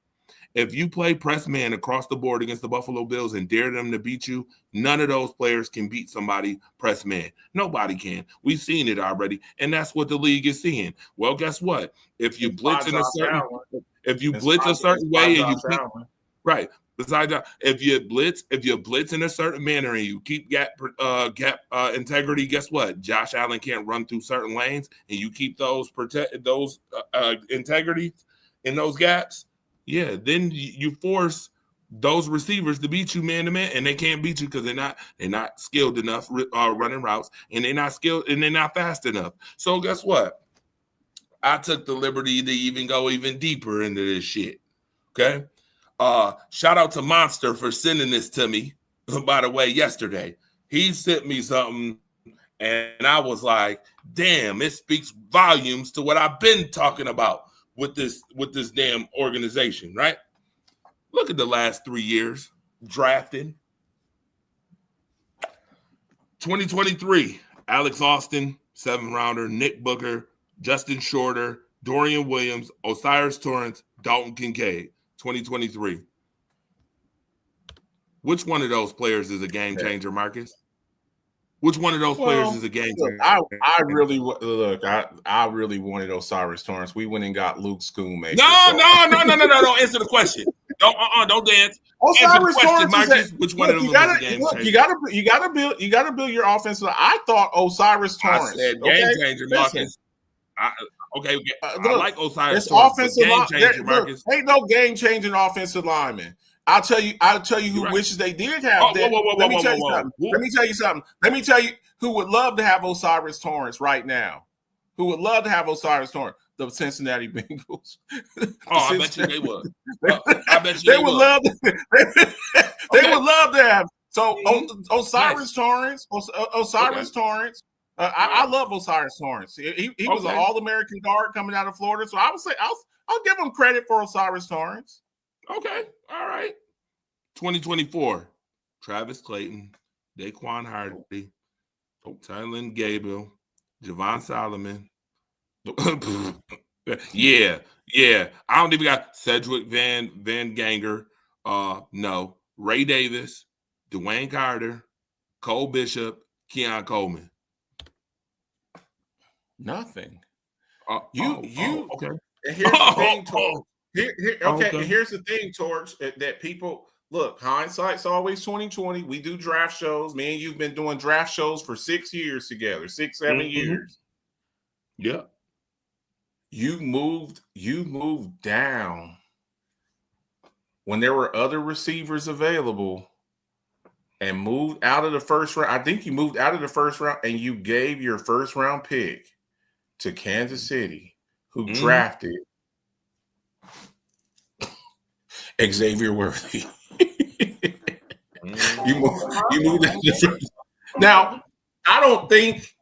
If you play press man across the board against the Buffalo Bills and dare them to beat you, none of those players can beat somebody press man. Nobody can. We've seen it already, and that's what the league is seeing. Well, guess what? If you blitz in a certain way and you keep, right, besides that, if you blitz in a certain manner and you keep gap integrity, guess what? Josh Allen can't run through certain lanes, and you keep those integrity in those gaps. Yeah, then you force those receivers to beat you man to man, and they can't beat you because they're not skilled enough running routes, and they're not skilled and they're not fast enough. So guess what? I took the liberty to go even deeper into this shit. Okay. Shout out to Monster for sending this to me. By the way, yesterday he sent me something, And I was like, damn, it speaks volumes to what I've been talking about with this damn organization, right? Look at the last 3 years drafting. 2023, Alex Austin, 7th rounder, Nick Booker, Justin Shorter, Dorian Williams, Osiris Torrance, Dalton Kincaid. 2023. Which one of those players is a game changer, Marcus? Which one of those players is a game changer? I really wanted Osiris Torrance. We went and got Luke Schoonmaker. No. Don't answer the question. Don't dance. Osiris Torrance, Marcus. Which one of them is a game changer? You gotta build your offense. I thought Osiris Torrance. I said game changer, Marcus. I like Osiris Torrance. Game changer, Marcus. Ain't no game changing offensive lineman. I'll tell you who wishes they did have that. Let me tell you who would love to have Osiris Torrance right now. Who would love to have Osiris Torrance? The Cincinnati Bengals. I bet you they would. I bet you they would love. They would love to have. So Osiris Torrance. Torrance. I love Osiris Torrance. He was an All-American guard coming out of Florida. So I would say I'll give him credit for Osiris Torrance. Okay. All right. 2024. Travis Clayton, Daquan Hardy, Tylen Gabriel, Javon Solomon. Yeah. I don't even got Cedric Van Ganger. No. Ray Davis, Dwayne Carter, Cole Bishop, Keon Coleman. Nothing. Okay. Here's the thing, Torch. Here's the thing, Torch, that people look, hindsight's always 20/20. We do draft shows. Me and you've been doing draft shows for 6 years together, 6-7 years. Yeah. You moved down when there were other receivers available and moved out of the first round. I think you moved out of the first round and you gave your first round pick to Kansas City, who drafted Xavier Worthy. You moved now. I don't think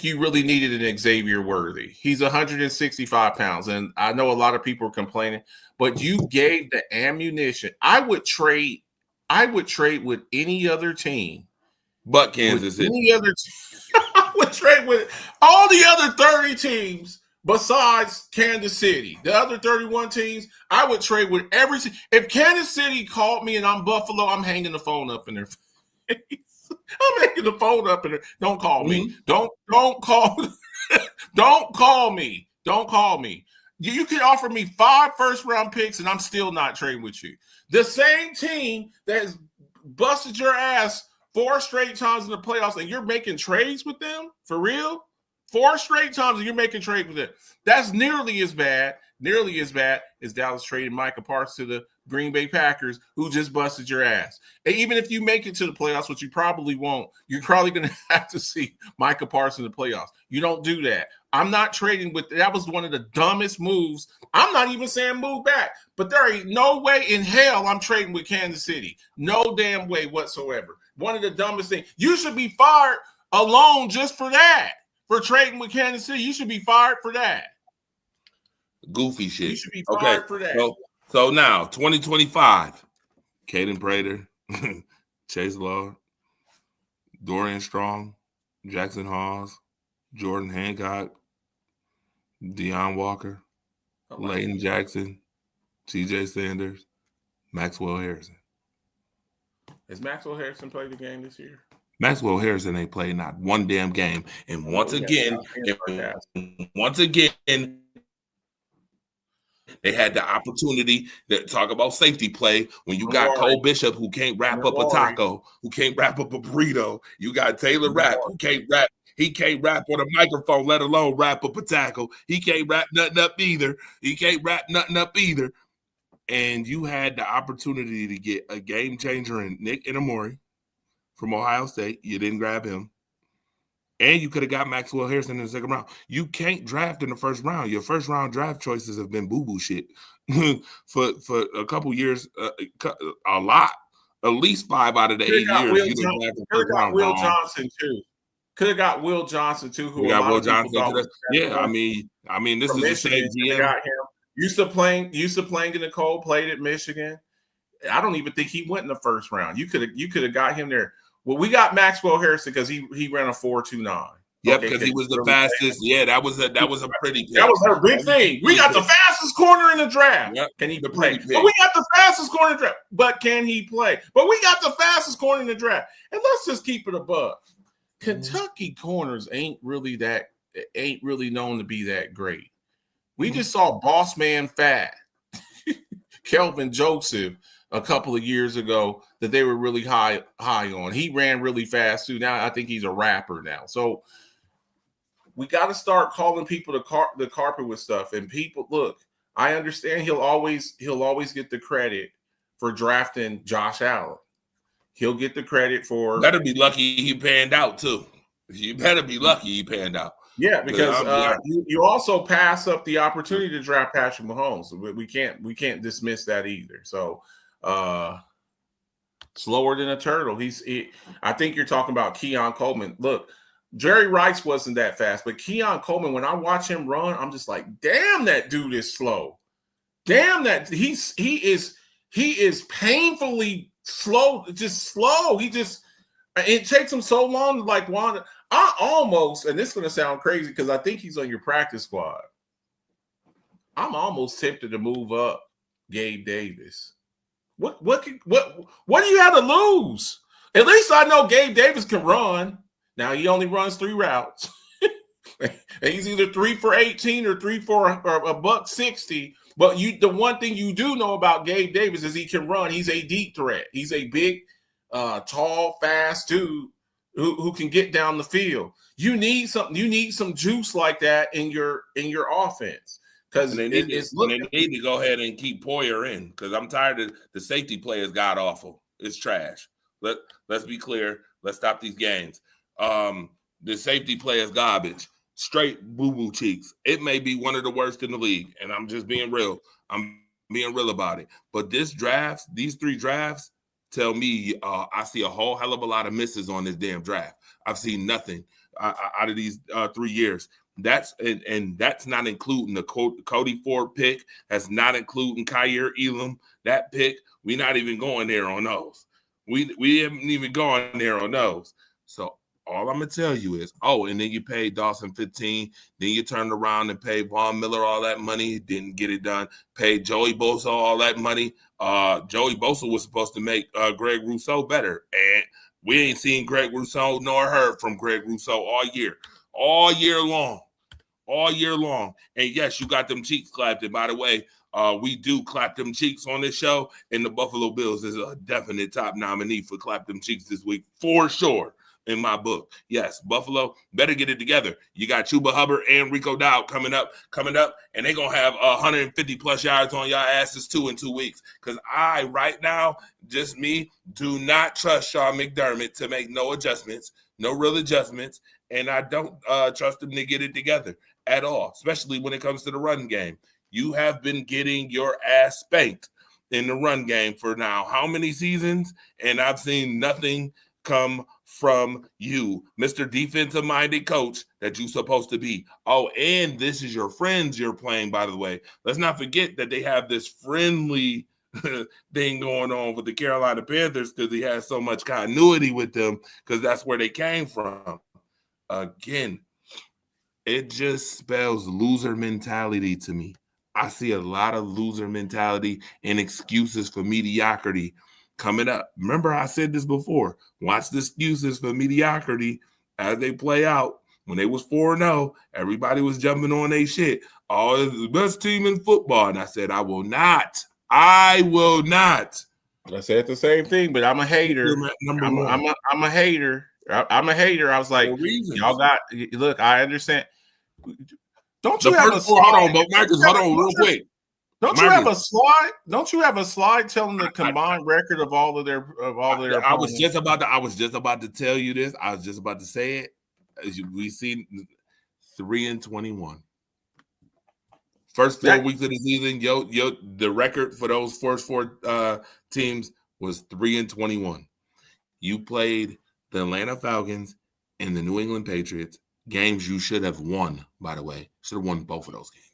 you really needed an Xavier Worthy. He's 165 pounds, and I know a lot of people are complaining, but you gave the ammunition. I would trade with any other team, but Kansas City. Any other I would trade with all the other 30 teams besides Kansas City. The other 31 teams, I would trade with every team. If Kansas City called me and I'm Buffalo, I'm hanging the phone up in their face. I'm hanging the phone up in there. Don't call me. Don't call. Don't call me. Don't call me. You can offer me 5 first-round picks, and I'm still not trading with you. The same team that has busted your ass 4 straight times in the playoffs, and you're making trades with them? For real? 4 straight times and you're making trades with them. That's nearly as bad as Dallas trading Micah Parsons to the Green Bay Packers, who just busted your ass. And even if you make it to the playoffs, which you probably won't, you're probably going to have to see Micah Parsons in the playoffs. You don't do that. I'm not trading with – that was one of the dumbest moves. I'm not even saying move back, but there ain't no way in hell I'm trading with Kansas City. No damn way whatsoever. One of the dumbest things. You should be fired alone just for that, for trading with Kansas City. You should be fired for that. Goofy shit. You should be fired for that. So now, 2025, Caden Prater, Chase Lord, Dorian Strong, Jackson Hawes, Jordan Hancock, Deion Walker, Leighton Jackson, T.J. Sanders, Maxwell Harrison. Has Maxwell Harrison played the game this year? Maxwell Harrison ain't played not one damn game. And once again, they had the opportunity to talk about safety play when you got Cole Bishop, who can't wrap up a taco, who can't wrap up a burrito. You got Taylor Rapp, who can't rap. He can't rap on a microphone, let alone wrap up a tackle. He can't wrap nothing up either. And you had the opportunity to get a game changer in Nick Inamori from Ohio State. You didn't grab him. And you could have got Maxwell Harrison in the second round. You can't draft in the first round. Your first round draft choices have been boo-boo shit for a couple years, a lot. at least 5 out of the 8 years. You done drafted first round. Will Johnson too. Could have got Will Johnson too. Who we got Will Johnson. Yeah, I mean, this is the same GM. Got him. Used to playing in the cold. Played at Michigan. I don't even think he went in the first round. You could have got him there. Well, we got Maxwell Harrison because he ran a 4.29. Yep, because he was the fastest. Yeah, that was a pretty pick. That was her big thing. We got the fastest corner in the draft. Yep. Can he play? But we got the fastest corner in the draft. But can he play? But we got the fastest corner in the draft. And let's just keep it above. Kentucky corners ain't really known to be that great. We just saw Boss Man Fat, Kelvin Joseph, a couple of years ago that they were really high on. He ran really fast too. Now I think he's a rapper now. So we got to start calling people the carpet with stuff. And people, look, I understand he'll always get the credit for drafting Josh Allen. He'll get the credit for. Better be lucky he panned out too. You better be lucky he panned out. Yeah, because you also pass up the opportunity to draft Patrick Mahomes. We can't dismiss that either. So slower than a turtle. I think you're talking about Keon Coleman. Look, Jerry Rice wasn't that fast, but Keon Coleman, when I watch him run, I'm just like, damn, that dude is slow. Damn, that he is painfully slow, just slow. It takes him so long to like want. I almost, and this is going to sound crazy because I think he's on your practice squad. I'm almost tempted to move up Gabe Davis. What do you have to lose? At least I know Gabe Davis can run. Now he only runs 3 routes. And he's either 3 for 18 or 3 for a $160. But the one thing you do know about Gabe Davis is he can run. He's a deep threat. He's a big, tall, fast dude who can get down the field. You need some juice like that in your offense. Because they need to go ahead and keep Poyer in because I'm tired of the safety play is god awful. It's trash. Let's be clear. Let's stop these games. The safety play is garbage. Straight boo-boo cheeks. It may be one of the worst in the league, and I'm just being real. I'm being real about it. But these 3 drafts, tell me I see a whole hell of a lot of misses on this damn draft. I've seen nothing out of these 3 years. That's not including the Cody Ford pick. That's not including Kaiir Elam. That pick, we're not even going there on those. We haven't even gone there on those. So all I'm going to tell you is, and then you paid Dawson 15. Then you turned around and paid Von Miller all that money. Didn't get it done. Paid Joey Bosa all that money. Joey Bosa was supposed to make Greg Rousseau better. And we ain't seen Greg Rousseau nor heard from Greg Rousseau all year long. And yes, you got them cheeks clapped. And by the way, we do clap them cheeks on this show. And the Buffalo Bills is a definite top nominee for clap them cheeks this week for sure. In my book. Yes, Buffalo better get it together. You got Chuba Hubbard and Rico Dowd coming up, and they're going to have 150 plus yards on your asses too in 2 weeks. Because right now, just me, do not trust Sean McDermott to make no real adjustments, and I don't trust him to get it together at all, especially when it comes to the run game. You have been getting your ass spanked in the run game for now how many seasons? And I've seen nothing come from you, Mr. Defensive-minded coach that you're supposed to be. And this is your friends you're playing, by the way. Let's not forget that they have this friendly thing going on with the Carolina Panthers because he has so much continuity with them because that's where they came from. Again, it just spells loser mentality to me. I see a lot of loser mentality and excuses for mediocrity coming up. Remember, I said this before. Watch the excuses for mediocrity as they play out. When they was 4-0, everybody was jumping on their shit. It's the best team in football. And I said, I will not. I said the same thing, but I'm a hater. I'm a hater. I'm a hater. I was like, y'all got – look, I understand. Don't you have a slide? Hold on, Marcus, hold on real quick. Don't you have a slide? Don't you have a slide telling the combined record of all of their? I was just about to tell you this. I was just about to say it. We see 3-21. First 4 weeks of the season, the record for those first 4 teams was 3-21. You played the Atlanta Falcons and the New England Patriots, games you should have won, by the way. Should have won both of those games.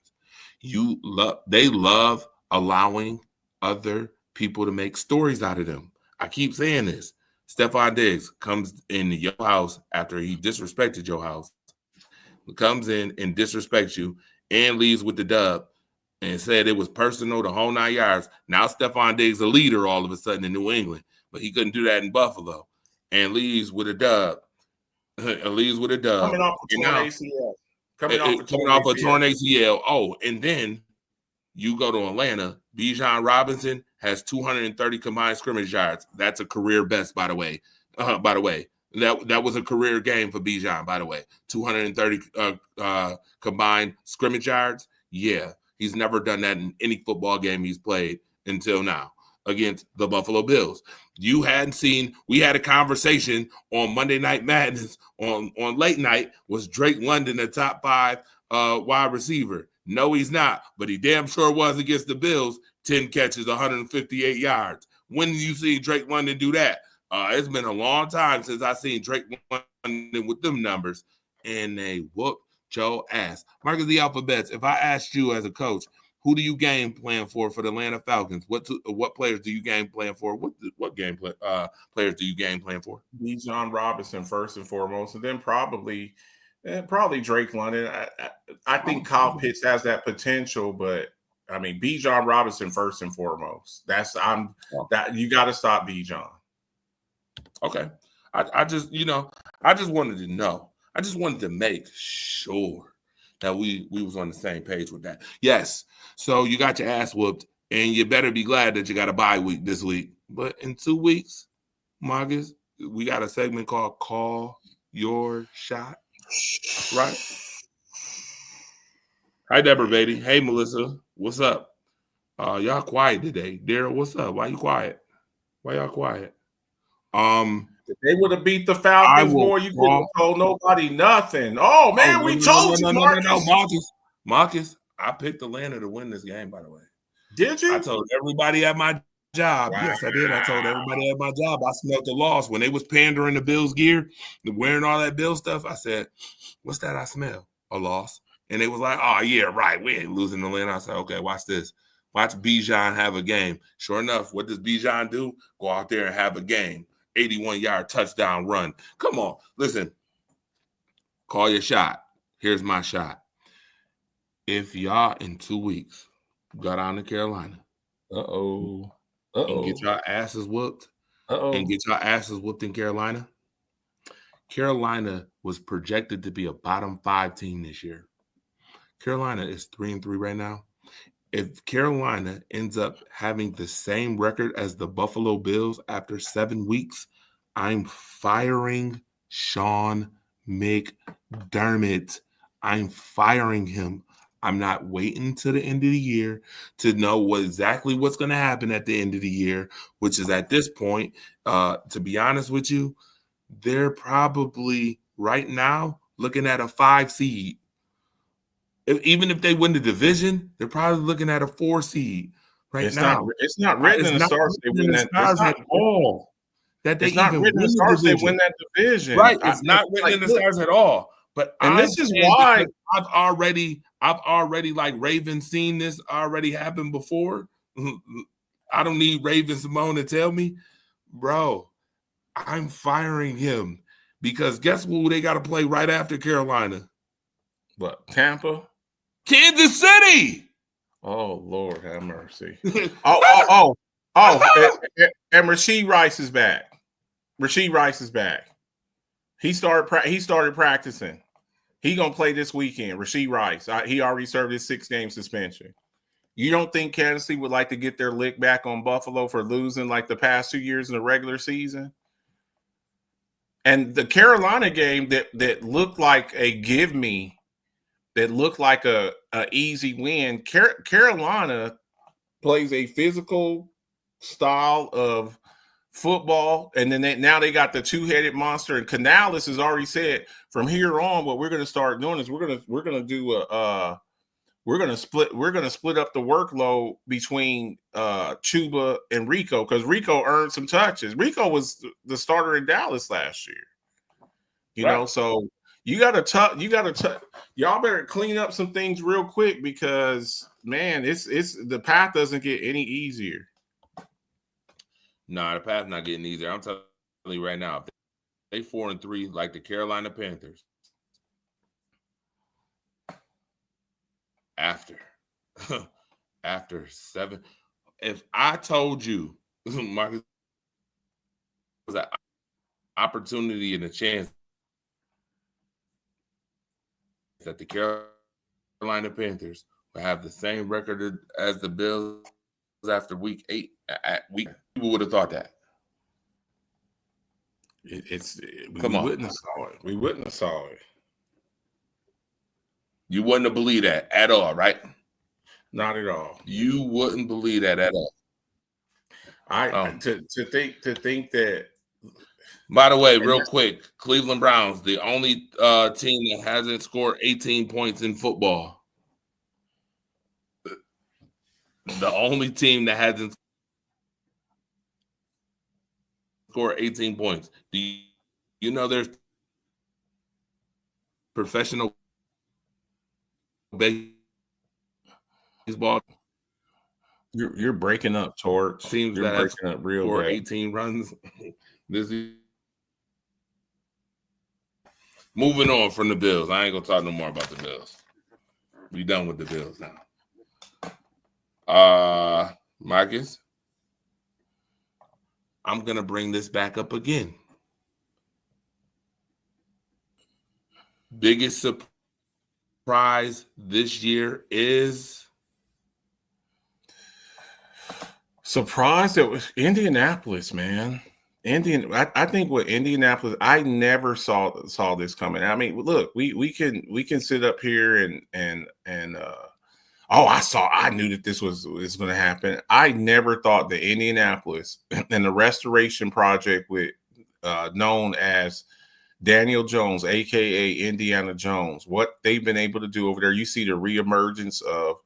They love allowing other people to make stories out of them. I keep saying this. Stephon Diggs comes into your house after he disrespected your house, comes in and disrespects you and leaves with the dub and said it was personal the whole 9 yards. Now Stephon Diggs a leader all of a sudden in New England, but he couldn't do that in Buffalo and leaves with a dub. Coming off a torn ACL. Coming off a torn ACL. Oh, and then you go to Atlanta. Bijan Robinson has 230 combined scrimmage yards. That's a career best, by the way. That was a career game for Bijan, by the way. 230 combined scrimmage yards. Yeah, he's never done that in any football game he's played until now against the Buffalo Bills. You hadn't seen, we had a conversation on Monday Night Madness on late night. Was Drake London a top 5 wide receiver? No, he's not, but he damn sure was against the Bills. 10 catches, 158 yards. When did you see Drake London do that? It's been a long time since I seen Drake London with them numbers, and they whooped Joe ass. Marcus the Alphabets, if I asked you as a coach, who do you game plan for the Atlanta Falcons? What players do you game plan for? What players do you game plan for? Bijan Robinson first and foremost, and then probably Drake London. I think Kyle Pitts has that potential, but I mean Bijan Robinson first and foremost. That you got to stop Bijan. Okay, I just wanted to know. I just wanted to make sure that we was on the same page with that. Yes. So you got your ass whooped, and you better be glad that you got a bye week this week. But in 2 weeks, Marcus, we got a segment called Call Your Shot. Right? Hi, Deborah Beatty. Hey, Melissa. What's up? Y'all quiet today. Daryl, what's up? Why you quiet? Why y'all quiet? If they would have beat the Falcons more, you couldn't have told nobody nothing. Oh, man, we told you, Marcus. No, Marcus, I picked Atlanta to win this game, by the way. Did you? I told everybody at my job. Wow. Yes, I did. I told everybody at my job. I smelled the loss. When they was pandering the Bills gear, wearing all that Bill stuff, I said, what's that I smell? A loss. And they was like, oh, yeah, right. We ain't losing Atlanta. I said, okay, watch this. Watch Bijan have a game. Sure enough, what does Bijan do? Go out there and have a game. 81-yard touchdown run. Come on. Listen. Call your shot. Here's my shot. If y'all in 2 weeks got on to Carolina, and get y'all asses whooped, in Carolina, Carolina was projected to be a bottom 5 team this year. Carolina is 3-3 right now. If Carolina ends up having the same record as the Buffalo Bills after 7 weeks, I'm firing Sean McDermott. I'm firing him. I'm not waiting to the end of the year to know exactly what's going to happen at the end of the year, which is at this point, to be honest with you, they're probably right now looking at a 5 seed. Even if they win the division, they're probably looking at a 4 seed now. It's not written in the stars they win that at all. That they it's not written in the stars they win that division. Right. It's not written in the stars at all. But this is why I've already like Raven seen this already happen before. I don't need Raven Simone to tell me, bro, I'm firing him because guess who they got to play right after Carolina? What, Tampa? Kansas City. Oh, Lord have mercy. And Rashee Rice is back. He started practicing. He gonna play this weekend. Rashee Rice. He already served his 6-game suspension. You don't think Kansas City would like to get their lick back on Buffalo for losing like the past 2 years in the regular season? And the Carolina game that looked like a give me, that looked like a easy win. Carolina plays a physical style of football, and then now they got the 2-headed monster. And Canales has already said from here on, what we're going to start doing is we're going to do we're gonna split up the workload between Chuba and Rico, because Rico earned some touches. Rico was the starter in Dallas last year. You know, so y'all better clean up some things real quick, because man, it's the path doesn't get any easier. Nah, the path not getting easier. I'm telling you right now, if they 4-3 like the Carolina Panthers, after 7, if I told you, Marcus, was an opportunity and a chance that the Carolina Panthers will have the same record as the Bills after week 8, people would have thought that. We wouldn't have saw it. We wouldn't have saw it. You wouldn't have believed that at all, right? Not at all. You wouldn't believe that at all. To think that. By the way, real quick, Cleveland Browns, the only team that hasn't scored 18 points in football. The only team that hasn't scored 18 points. Do you know there's professional baseball? You're breaking up, Torch. Teams you're that breaking up real for bad. 18 runs this year. Moving on from the Bills. I ain't gonna talk no more about the Bills. We done with the Bills now. Marcus, I'm gonna bring this back up again. Biggest surprise this year is surprised it was Indianapolis, man. I think with Indianapolis, I never saw this coming. I mean, look, we can sit up here and I knew that this was going to happen. I never thought that Indianapolis and the restoration project with known as Daniel Jones, aka Indiana Jones, what they've been able to do over there. You see the reemergence of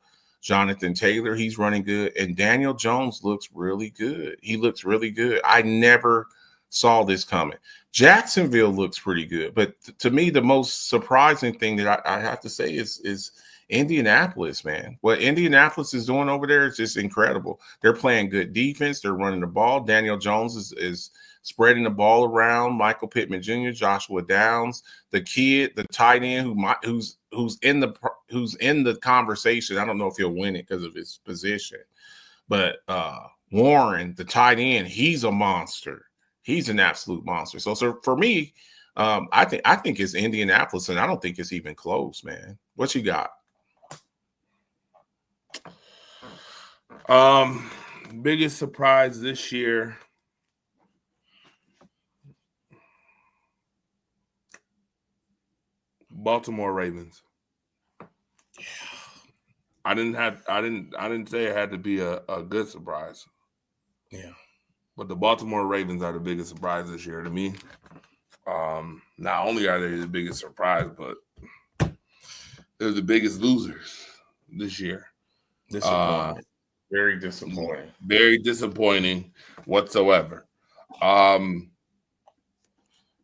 Jonathan Taylor. He's running good. And Daniel Jones looks really good. He looks really good. I never saw this coming. Jacksonville looks pretty good. But to me, the most surprising thing that I have to say is Indianapolis, man. What Indianapolis is doing over there is just incredible. They're playing good defense. They're running the ball. Daniel Jones is spreading the ball around. Michael Pittman Jr., Joshua Downs, the kid, the tight end who's in the conversation. I don't know if he'll win it because of his position, but Warren, the tight end, he's a monster. He's an absolute monster. So for me, I think it's Indianapolis, and I don't think it's even close, man. What you got? Biggest surprise this year. Baltimore Ravens. Yeah. I didn't say it had to be a good surprise. Yeah. But the Baltimore Ravens are the biggest surprise this year to me. Not only are they the biggest surprise, but they're the biggest losers this year. Disappointing. Very disappointing. Very disappointing whatsoever.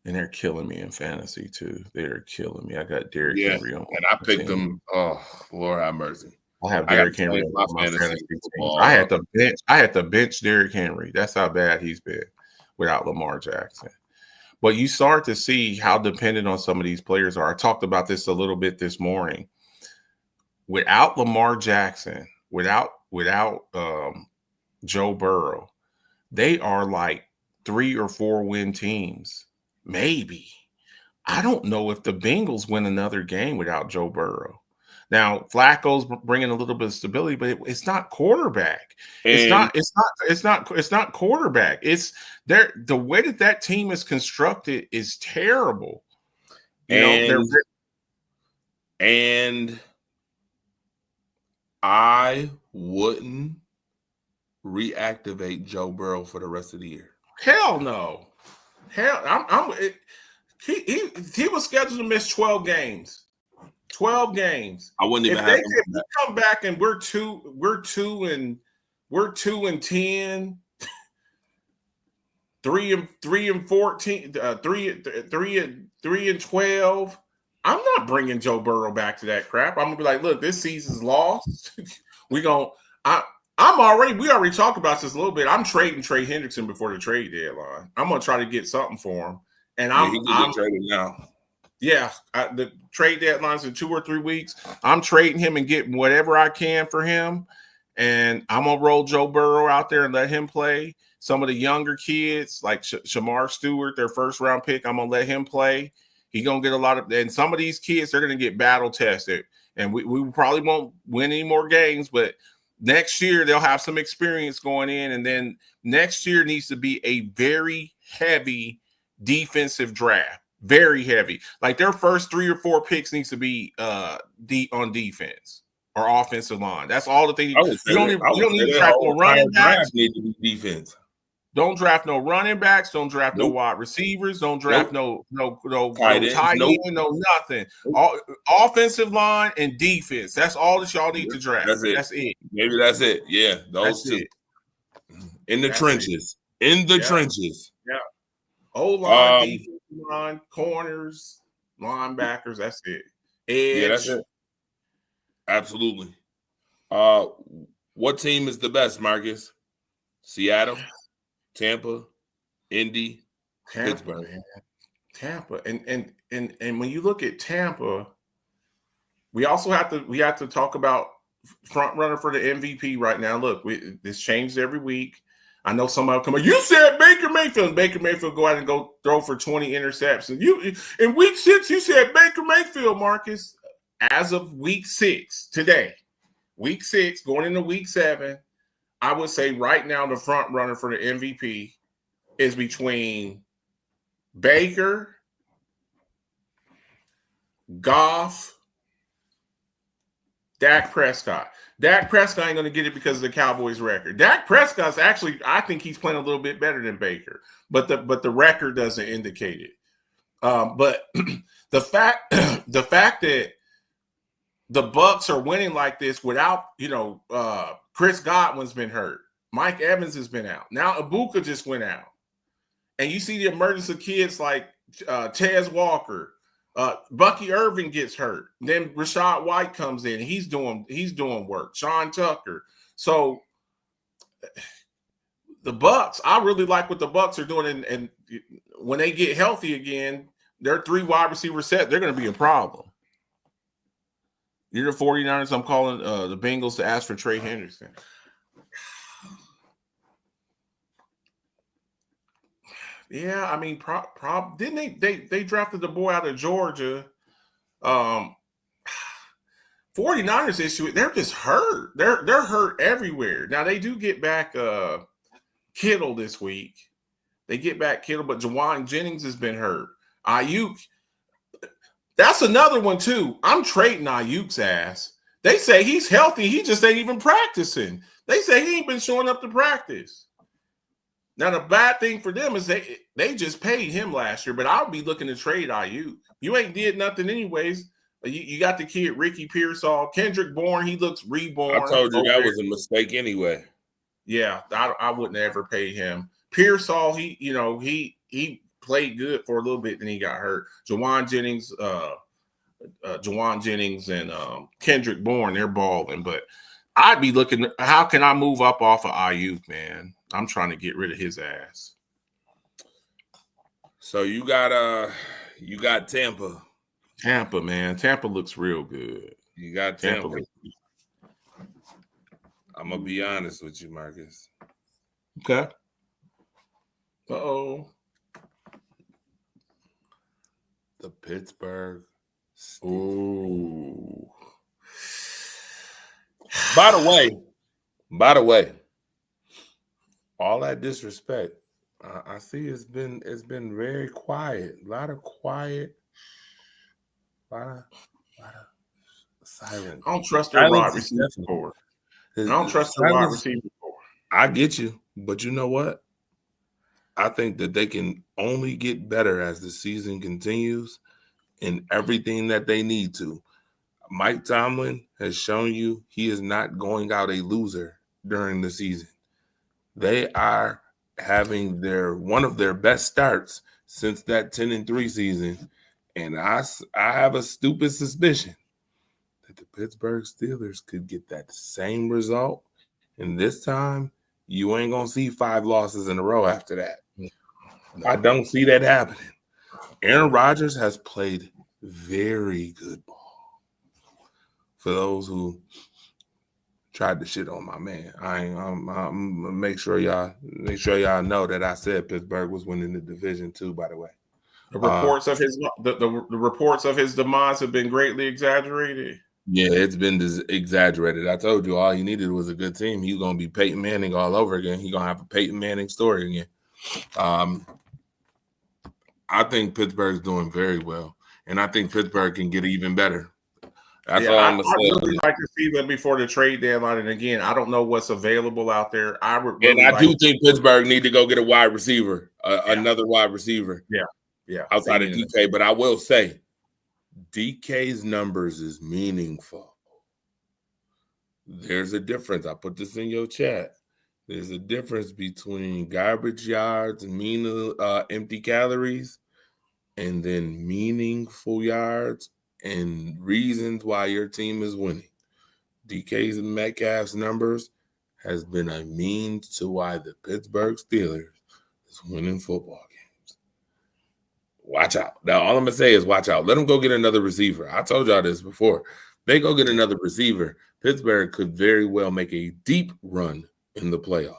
And they're killing me in fantasy too. They're killing me. I got Derrick Henry on, and I picked them. Oh, Lord have mercy. I have Derrick Henry on my fantasy team. I had to bench Derrick Henry. That's how bad he's been without Lamar Jackson. But you start to see how dependent on some of these players are. I talked about this a little bit this morning. Without Lamar Jackson, without Joe Burrow, they are like 3 or 4 win teams. Maybe. I don't know if the Bengals win another game without Joe Burrow. Now, Flacco's bringing a little bit of stability, but it's not quarterback. It's not quarterback. It's there. The way that team is constructed is terrible. And I wouldn't reactivate Joe Burrow for the rest of the year. Hell no. Hell, he was scheduled to miss 12 games. 12 games. I wouldn't even if we come back and we're 2 and 10, 3 and 14, 3 and 12. I'm not bringing Joe Burrow back to that crap. I'm gonna be like, look, this season's lost. We already talked about this a little bit. I'm trading Trey Hendrickson before the trade deadline. I'm gonna try to get something for him, and I'm trading now. Yeah, the trade deadline's in 2 or 3 weeks. I'm trading him and getting whatever I can for him, and I'm gonna roll Joe Burrow out there and let him play. Some of the younger kids, like Shamar Stewart, their first round pick, I'm gonna let him play. He's gonna get a lot of, and some of these kids, they're gonna get battle tested, and we probably won't win any more games, but next year they'll have some experience going in, and then next year needs to be a very heavy defensive draft. Very heavy. Like their first 3 or 4 picks needs to be on defense or offensive line. That's all the things. You don't need to draft no running backs. Need to be defense. Don't draft no running backs. Don't draft no wide receivers. Don't draft no tight end, no nothing. All, offensive line and defense. That's all that y'all need to draft. That's it. Maybe that's it. Yeah, those two. In the trenches. In the trenches. Yeah. O-line, defense line, corners, linebackers. That's it. Edge. Yeah, that's it. Absolutely. What team is the best, Marcus? Seattle, Tampa, Indy, Pittsburgh. Man. Tampa. And when you look at Tampa, we also have to talk about front runner for the MVP right now. Look, this changed every week. I know somebody will come up. You said Baker Mayfield. Baker Mayfield go out and go throw for 20 interceptions. You in week 6, you said Baker Mayfield, Marcus. As of week 6 today, week 6 going into week 7, I would say right now the front runner for the MVP is between Baker, Goff, Dak Prescott. Dak Prescott ain't going to get it because of the Cowboys' record. Dak Prescott's actually, I think he's playing a little bit better than Baker, but the record doesn't indicate it. But the fact that the Bucs are winning like this without, Chris Godwin's been hurt, Mike Evans has been out. Now Ibuka just went out, and you see the emergence of kids like Tez Walker. Bucky Irving gets hurt. Then Rachaad White comes in. He's doing work. Sean Tucker. So the Bucs, I really like what the Bucs are doing. And when they get healthy again, their 3 wide receiver set, they're going to be a problem. You're the 49ers. I'm calling the Bengals to ask for Trey Hendrickson. Yeah, I mean, didn't they drafted the boy out of Georgia? 49ers issue, they're just hurt. They're hurt everywhere. Now they do get back Kittle this week. They get back Kittle, but Jawan Jennings has been hurt. Ayuk, that's another one too. I'm trading Ayuk's ass. They say he's healthy. He just ain't even practicing. They say he ain't been showing up to practice. Now, the bad thing for them is they just paid him last year, but I'll be looking to trade Ayuk. You ain't did nothing anyways. You got the kid, Ricky Pearsall. Kendrick Bourne, he looks reborn. I told you that was a mistake anyway. Yeah, I wouldn't ever pay him. Pearsall, he played good for a little bit, then he got hurt. Jawan Jennings and Kendrick Bourne, they're balling. But I'd be looking, how can I move up off of Ayuk, man? I'm trying to get rid of his ass. So you got Tampa. Tampa, man. Tampa looks real good. You got Tampa. I'm gonna be honest with you, Marcus. Okay. Uh-oh. The Pittsburgh. Ooh. By the way, all that disrespect, I see it's been very quiet. A lot of quiet, a lot of silence. I don't trust their wide receiver core. I get you, but you know what? I think that they can only get better as the season continues in everything that they need to. Mike Tomlin has shown you he is not going out a loser during the season. They are having one of their best starts since that 10-3 season. And I have a stupid suspicion that the Pittsburgh Steelers could get that same result. And this time, you ain't going to see 5 losses in a row after that. No. I don't see that happening. Aaron Rodgers has played very good ball. For those who tried to shit on my man, I'm make sure y'all know that I said Pittsburgh was winning the division too. By the way, the reports of his the reports of his demise have been greatly exaggerated. Yeah, it's been exaggerated. I told you all he needed was a good team. He's gonna be Peyton Manning all over again. He's gonna have a Peyton Manning story again. I think Pittsburgh's doing very well, and I think Pittsburgh can get even better. That's all I'm gonna say. I really like to see them before the trade deadline. And again, I don't know what's available out there. I do think Pittsburgh need to go get a wide receiver, another wide receiver. Yeah. Outside of DK, but I will say, DK's numbers is meaningful. There's a difference. I put this in your chat. There's a difference between garbage yards and empty calories, and then meaningful yards and reasons why your team is winning. DK's and Metcalf's numbers has been a means to why the Pittsburgh Steelers is winning football games. Watch out. Now, all I'm going to say is watch out. Let them go get another receiver. I told y'all this before. They go get another receiver. Pittsburgh could very well make a deep run in the playoffs.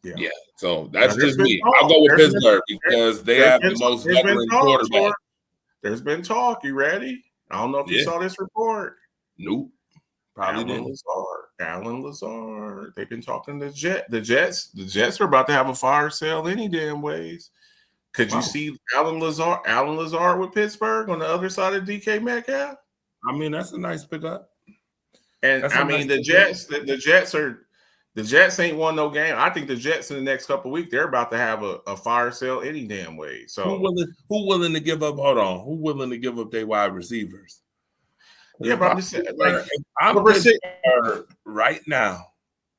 Yeah. So that's just me. I'll go with Pittsburgh because they have the most veteran quarterback. There's been talk. You ready? I don't know if you saw this report. Nope. Probably didn't. Alan Lazard. They've been talking to the Jets. The Jets are about to have a fire sale any damn ways. Could you see Alan Lazard with Pittsburgh on the other side of DK Metcalf? I mean, that's a nice pickup. And I mean, the Jets ain't won no game. I think the Jets in the next couple of weeks, they're about to have a fire sale any damn way. So who willing to give up? Hold on, who willing to give up their wide receivers? Yeah, but I'm just saying, like, I'm right now.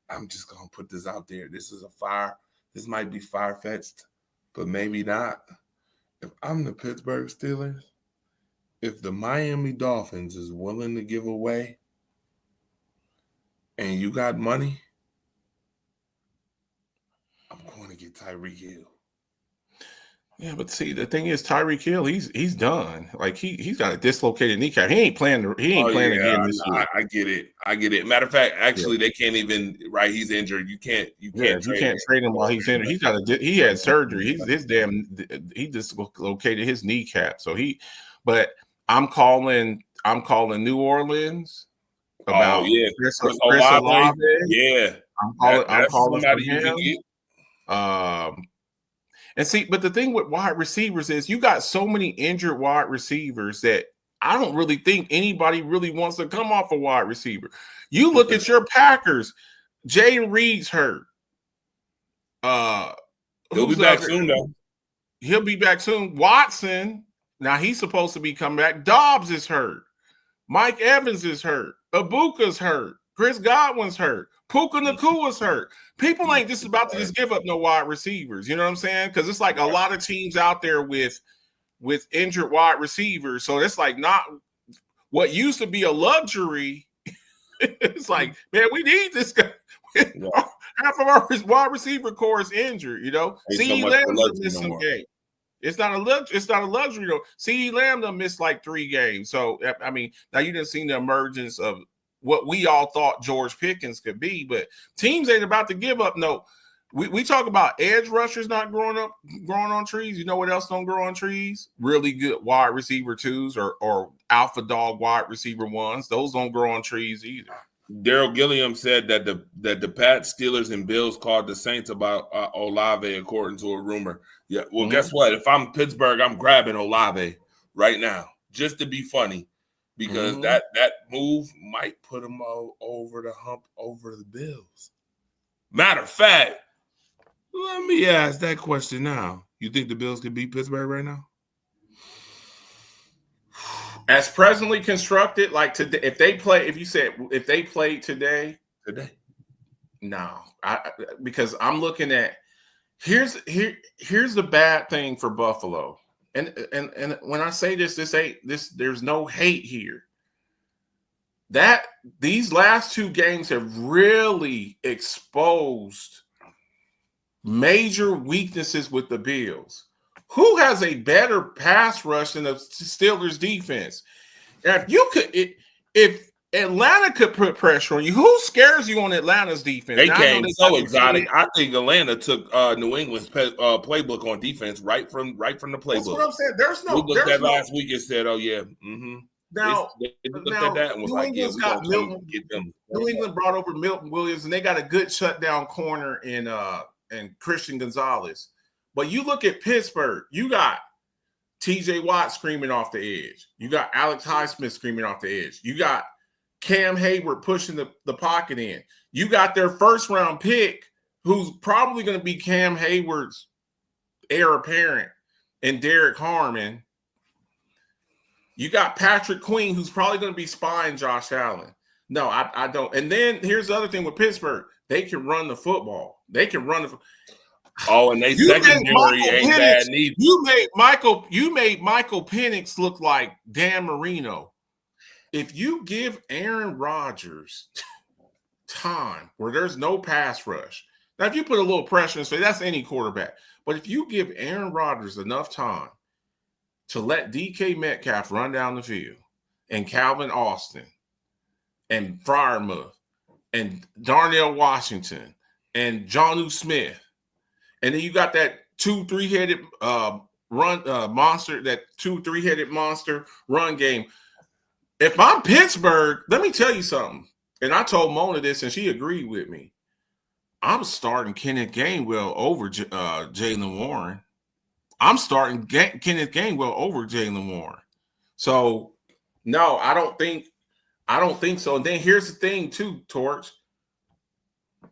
I'm just gonna put this out there. This is a fire. This might be far-fetched, but maybe not. If I'm the Pittsburgh Steelers, if the Miami Dolphins is willing to give away, and you got money, I'm going to get Tyreek Hill. Yeah, but see, the thing is, Tyreek Hill, he's done. Like he's got a dislocated kneecap. He ain't playing again this year. I get it. Matter of fact, actually, they can't even. Right, he's injured. You can't trade him while he's injured. He had surgery. He dislocated his kneecap. So But I'm calling New Orleans about Chris Olave. Yeah, I'm calling him. And see, but the thing with wide receivers is you got so many injured wide receivers that I don't really think anybody really wants to come off a wide receiver. You look at your Packers, Jay Reed's hurt. He'll be back soon, though. He'll be back soon. Watson, now he's supposed to be coming back. Dobbs is hurt. Mike Evans is hurt. Ibuka's hurt. Chris Godwin's hurt. Puka Nakua's hurt. People ain't just about to just give up no wide receivers. You know what I'm saying? Because it's like a lot of teams out there with injured wide receivers. So it's like not what used to be a luxury. It's like, man, we need this guy. Half of our wide receiver core is injured. You know, CeeDee Lamb missed some games. It's not a luxury though. CeeDee Lamb done missed like 3 games. So I mean, now you didn't see the emergence of what we all thought George Pickens could be, but teams ain't about to give up. No, we talk about edge rushers not growing on trees. You know what else don't grow on trees? Really good wide receiver 2s or alpha dog wide receiver 1s. Those don't grow on trees either. Daryl Gilliam said that the Pats, Steelers, and Bills called the Saints about Olave, according to a rumor. Yeah, well, guess what? If I'm Pittsburgh, I'm grabbing Olave right now just to be funny. Because that move might put them all over the hump over the Bills. Matter of fact, let me ask that question now. You think the Bills can beat Pittsburgh right now? As presently constructed, like today, if they played today, no, because I'm looking at here's the bad thing for Buffalo, and when I say this there's no hate here. That these last two games have really exposed major weaknesses with the Bills. Who has a better pass rush than the Steelers defense? If Atlanta could put pressure on you, who scares you on Atlanta's defense? They came so exotic. I think Atlanta took New England's playbook on defense right from the playbook. That's what I'm saying. We looked at last week and said, "Oh yeah." Mm-hmm. Now they looked at that and was New like, England's "Yeah, got Milton. Get them." New England brought over Milton Williams, and they got a good shutdown corner in Christian Gonzalez. But you look at Pittsburgh, you got TJ Watt screaming off the edge. You got Alex Highsmith screaming off the edge. You got Cam Hayward pushing the pocket in. You got their first round pick, who's probably going to be Cam Hayward's heir apparent, and Derek Harmon. You got Patrick Queen, who's probably going to be spying Josh Allen. No, I don't. And then here's the other thing with Pittsburgh. They can run the football. They can run the Oh, and they secondary ain't bad neither. You made Michael Penix look like Dan Marino. If you give Aaron Rodgers time where there's no pass rush, now if you put a little pressure and say that's any quarterback, but if you give Aaron Rodgers enough time to let DK Metcalf run down the field and Calvin Austin and Freiermuth and Darnell Washington and Jonnu Smith, and then you got that 2-3-headed monster, that 2-3-headed monster run game. If I'm Pittsburgh, let me tell you something. And I told Mona this, and she agreed with me. I'm starting Kenneth Gainwell over Jaylen Warren. I'm starting Kenneth Gainwell over Jaylen Warren. So, no, I don't think so. And then here's the thing, too, Torch.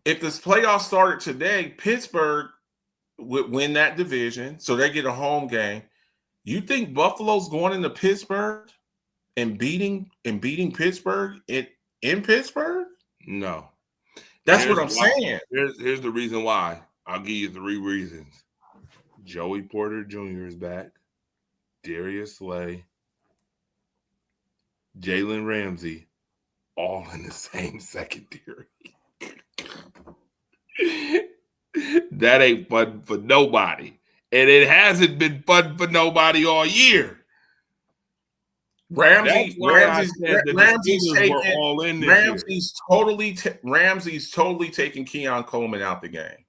If this playoff started today, Pittsburgh would win that division, so they get a home game. You think Buffalo's going into Pittsburgh and beating Pittsburgh in Pittsburgh? No. That's what I'm saying. Here's the reason why. I'll give you 3 reasons. Joey Porter Jr. is back. Darius Slay. Jalen Ramsey. All in the same secondary. That ain't fun for nobody. And it hasn't been fun for nobody all year. Ramsey's totally taking Keon Coleman out the game.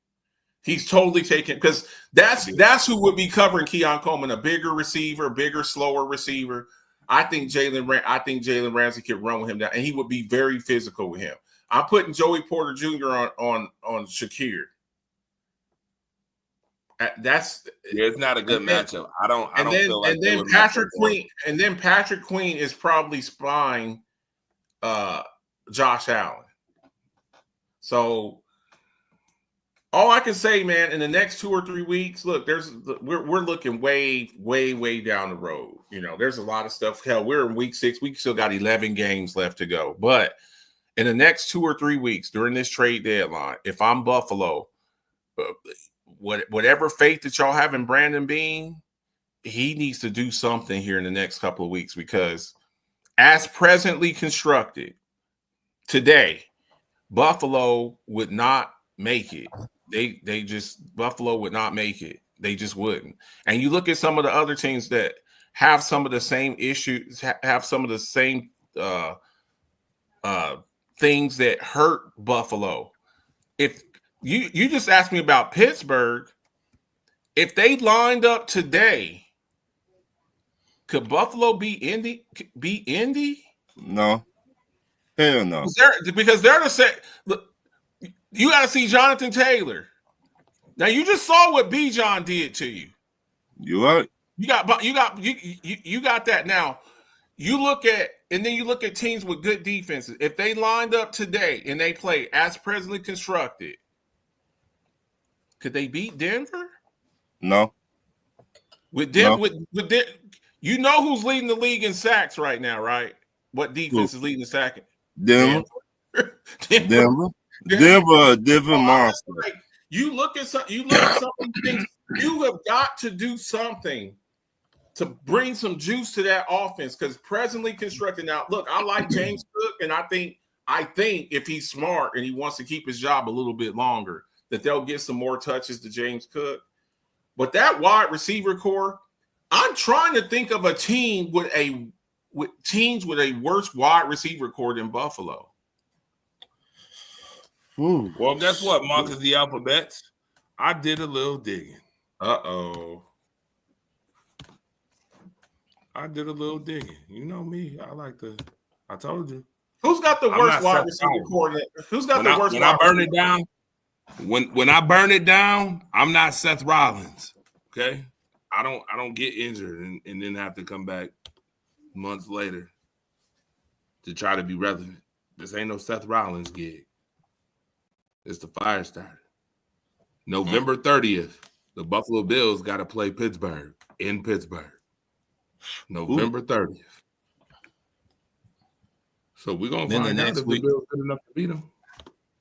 He's totally taking, because that's who would be covering Keon Coleman, a bigger receiver, bigger, slower receiver. I think Jalen Ramsey could run with him down, and he would be very physical with him. I'm putting Joey Porter Jr. on Shakir. It's not a good matchup. I don't feel like. And then Patrick Queen is probably spying Josh Allen. So all I can say, man, in the next 2 or 3 weeks, look, we're looking way, way, way down the road. You know, there's a lot of stuff. Hell, we're in week 6. We still got 11 games left to go. But in the next 2 or 3 weeks during this trade deadline, if I'm Buffalo, whatever faith that y'all have in Brandon Beane, he needs to do something here in the next couple of weeks, because as presently constructed today, Buffalo would not make it. Buffalo would not make it. They just wouldn't. And you look at some of the other teams that have some of the same issues, have some of the same things that hurt Buffalo. If you just asked me about Pittsburgh, if they lined up today, could Buffalo beat Indy? No. Hell no. Because they're the same. Look, you got to see Jonathan Taylor. Now you just saw what Bijan did to you. You right. You got that. Now you look at teams with good defenses. If they lined up today and they play as presently constructed, could they beat Denver? No. You You know who's leading the league in sacks right now, right? What defense is leading the sack? Denver. Monster. Like, you look at some of these things. You have got to do something to bring some juice to that offense because presently constructed. Now, look, I like James Cook, and I think if he's smart and he wants to keep his job a little bit longer, that they'll get some more touches to James Cook. But that wide receiver core, I'm trying to think of a team with teams with a worse wide receiver core than Buffalo. Ooh. Well, guess what, Marcus the Alphabets? I did a little digging. Uh-oh. I did a little digging. You know me. I told you. Who's got the worst wide receiver core? Who's got the worst? When I burn it down, when I burn it down, I'm not Seth Rollins. Okay? I don't get injured and then have to come back months later to try to be relevant. This ain't no Seth Rollins gig. It's the fire starter. November 30th, the Buffalo Bills got to play Pittsburgh in Pittsburgh. November 30th. So we're going to find out if the Bills good enough to beat them.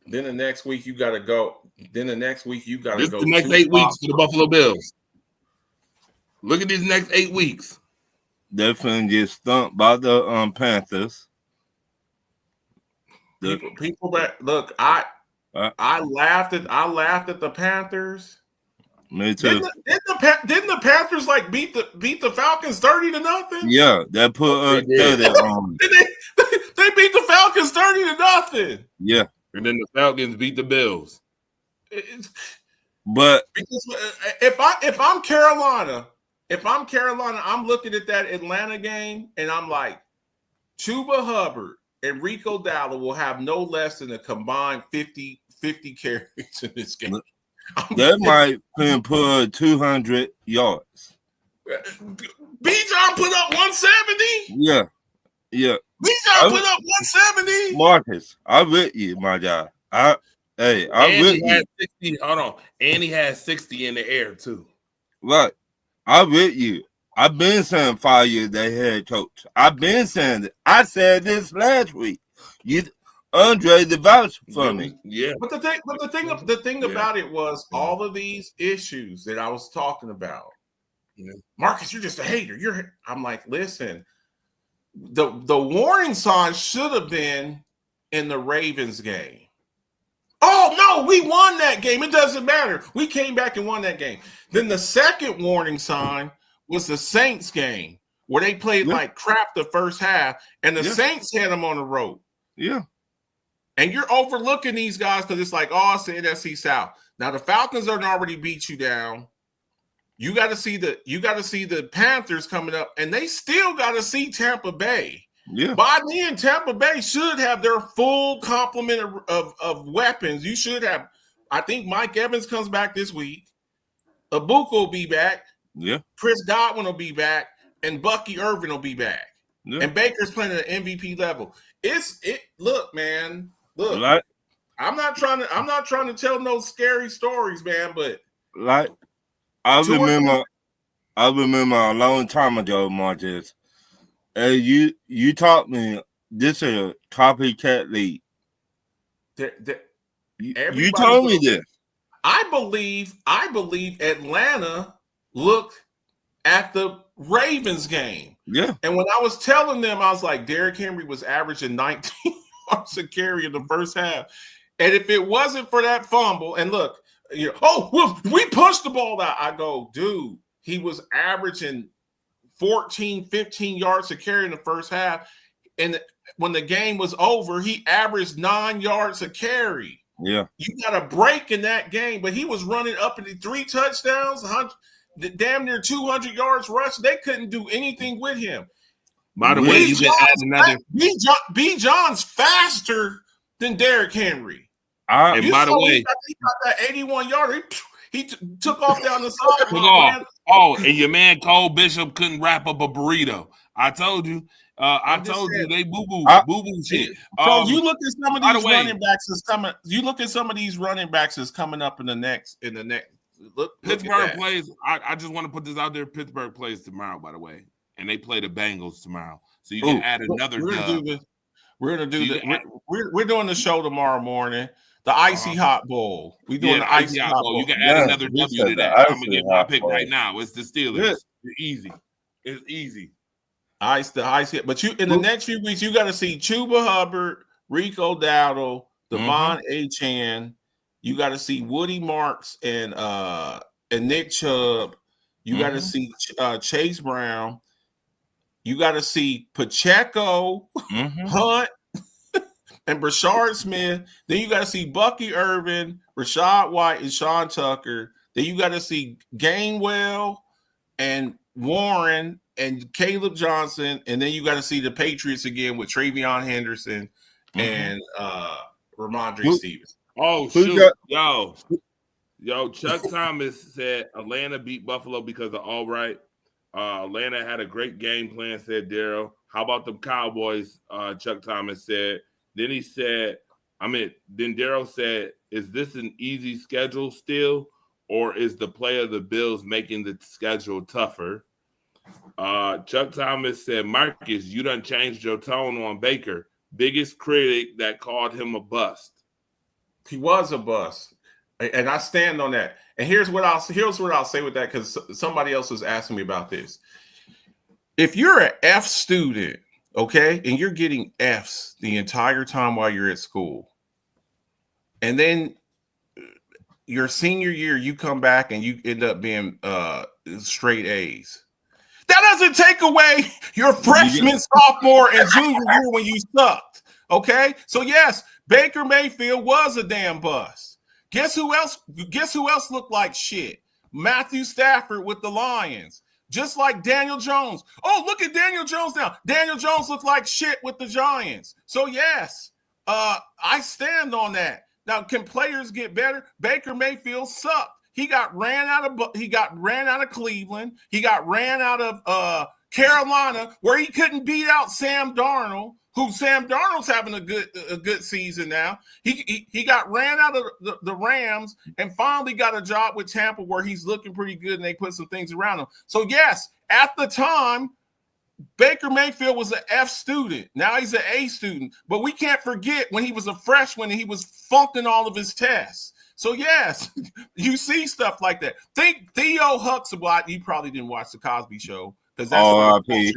Then the next week you got to go. Then the next week you got to go. The next 8 weeks for the Buffalo Bills. Look at these next 8 weeks. They're finna get stumped by the Panthers. People that look, I laughed at the Panthers. Me too. Didn't the Panthers like beat the Falcons 30-0? Yeah, that put 30 on. They beat the Falcons 30-0. Yeah, and then the Falcons beat the Bills. But because if I'm Carolina, I'm looking at that Atlanta game and I'm like, Chuba Hubbard and Rico Dowdle will have no less than a combined 50 carries in this game. That might put 200 yards. Bijan put up 170? Yeah. Bijan put up 170? Marcus, I'm with you, my guy. I'm with you. 60, hold on. And he had 60 in the air, too. Right. I'm with you. I've been saying 5 years they head coach. I've been saying it. I said this last week. Andre the vouch for me. Yeah. But the thing about it was all of these issues that I was talking about. Yeah. Marcus, you're just a hater. I'm like, listen, the warning sign should have been in the Ravens game. Oh no, we won that game. It doesn't matter. We came back and won that game. Then the second warning sign was the Saints game where they played like crap the first half, and the Saints had them on the road. Yeah. And you're overlooking these guys because it's like, oh, it's the NFC South. Now the Falcons are already beat you down. You got to see the Panthers coming up, and they still got to see Tampa Bay. Yeah. By then, Tampa Bay should have their full complement of weapons. You should have. I think Mike Evans comes back this week. Abuka will be back. Yeah. Chris Godwin will be back, and Bucky Irvin will be back. Yeah. And Baker's playing at an MVP level. Look, man. Look, like, I'm not trying to tell no scary stories, man. But like, I remember a long time ago, Marcus. You taught me this is a copycat league. You told me this. I believe Atlanta looked at the Ravens game. Yeah. And when I was telling them, I was like, Derrick Henry was averaging 19 yards a carry in the first half. And if it wasn't for that fumble, and look, we pushed the ball out. I go, dude, he was averaging 14, 15 yards a carry in the first half. And when the game was over, he averaged 9 yards a carry. Yeah. You got a break in that game, but he was running up into 3 touchdowns, damn near 200 yards rush. They couldn't do anything with him. By the way, you can add another. Bijan's faster than Derrick Henry. And by the way, he got that 81-yarder. He took off down the side. Oh, and your man Cole Bishop couldn't wrap up a burrito. I told you. I told you they boo-boo shit. So you look at some of these running backs that's coming. You look at some of these running backs that's coming up in the next. Look, Pittsburgh plays. I just want to put this out there. Pittsburgh plays tomorrow, by the way. and they play the Bengals tomorrow. So you can add another dub. We're doing the show tomorrow morning. The Icy Hot Bowl. We're doing the Icy Hot Bowl. You can add another W to that. I'm gonna get my pick right now. It's the Steelers. It's easy. It's easy. The Icy. But you in the next few weeks, you got to see Chuba Hubbard, Rico Dowdle, Devon Achane. You got to see Woody Marks and Nick Chubb. You got to see Chase Brown. You got to see Pacheco, Hunt, and Brashard Smith. Then you got to see Bucky Irvin, Rashad White, and Sean Tucker. Then you got to see Gainwell and Warren and Caleb Johnson. And then you got to see the Patriots again with Travion Henderson and Ramondre Stevenson. Oh, shoot. Yo, Chuck Thomas said Atlanta beat Buffalo because of Albright. Atlanta had a great game plan, said Daryl. How about them Cowboys? Chuck Thomas said. Then he said, then Daryl said, is this an easy schedule still, or is the play of the Bills making the schedule tougher? Chuck Thomas said, Marcus, you done changed your tone on Baker. Biggest critic that called him a bust. He was a bust, and I stand on that. And here's what I'll say with that, because somebody else was asking me about this. If you're an F student, okay, and you're getting Fs the entire time while you're at school, and then your senior year you come back and you end up being straight A's, that doesn't take away your freshman, sophomore, and junior year when you sucked. Okay, so yes, Baker Mayfield was a damn bust. Guess who else looked like shit? Matthew Stafford with the Lions. Just like Daniel Jones. Oh, look at Daniel Jones now. Daniel Jones looked like shit with the Giants. So yes, I stand on that. Now, can players get better? Baker Mayfield sucked. He got ran out of Cleveland. He got ran out of Carolina, where he couldn't beat out Sam Darnold. Sam Darnold's having a good season now. He got ran out of the Rams and finally got a job with Tampa where he's looking pretty good and they put some things around him. So yes, at the time, Baker Mayfield was an F student. Now he's an A student. But we can't forget when he was a freshman and he was flunking all of his tests. So yes, you see stuff like that. Think Theo Huxtable. You probably didn't watch the Cosby Show because that's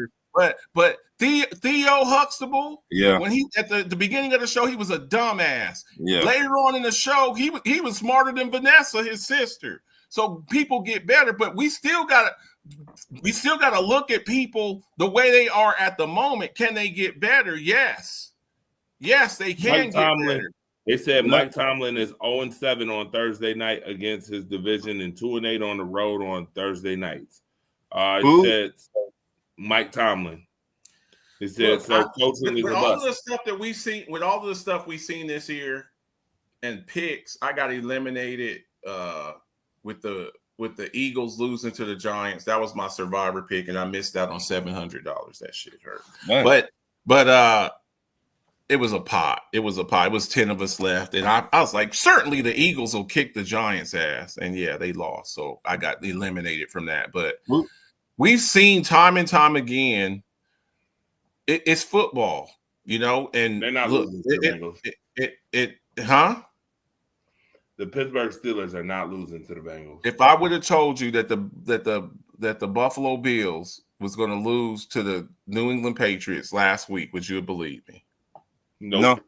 But Theo Huxtable, when he at the beginning of the show, he was a dumbass. Yeah. Later on in the show, he was smarter than Vanessa, his sister. So people get better, but we still gotta look at people the way they are at the moment. Can they get better? Yes, they can get better. They said Mike Tomlin is 0-7 on Thursday night against his division and 2-8 on the road on Thursday nights. He said Mike Tomlin. He said coaching is a bust. All the stuff that we see, with all the stuff we've seen this year and picks, I got eliminated with the Eagles losing to the Giants. That was my survivor pick, and I missed out on $700. That shit hurt. Nice. But it was a pot. It was 10 of us left, and I was like, certainly the Eagles will kick the Giants' ass, and yeah, they lost. So I got eliminated from that, but. We've seen time and time again, it's football, and they're not losing to the Bengals. The Pittsburgh Steelers are not losing to the Bengals. If I would have told you that the Buffalo Bills was going to lose to the New England Patriots last week, would you have believed me? Nope.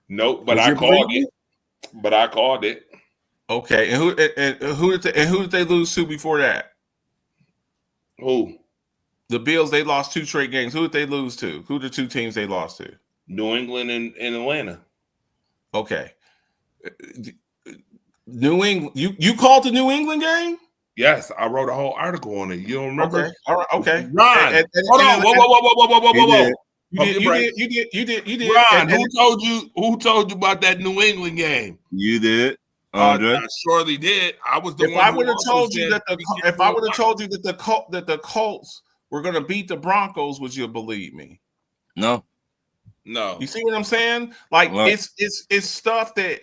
But I called it. But I called it. Okay, and who did they lose to before that? Who? The Bills, they lost 2 straight games. Who did they lose to? Who are the 2 teams they lost to? New England and Atlanta. Okay. New England. You called the New England game? Yes, I wrote a whole article on it. You don't remember? Okay. All right. Okay. Ron, hold on. Whoa. You did. Ron, who told you about that New England game? You did. I surely did. I was the one. If I would have told you that the Colts were going to beat the Broncos, would you believe me? No. You see what I'm saying? Like it's stuff that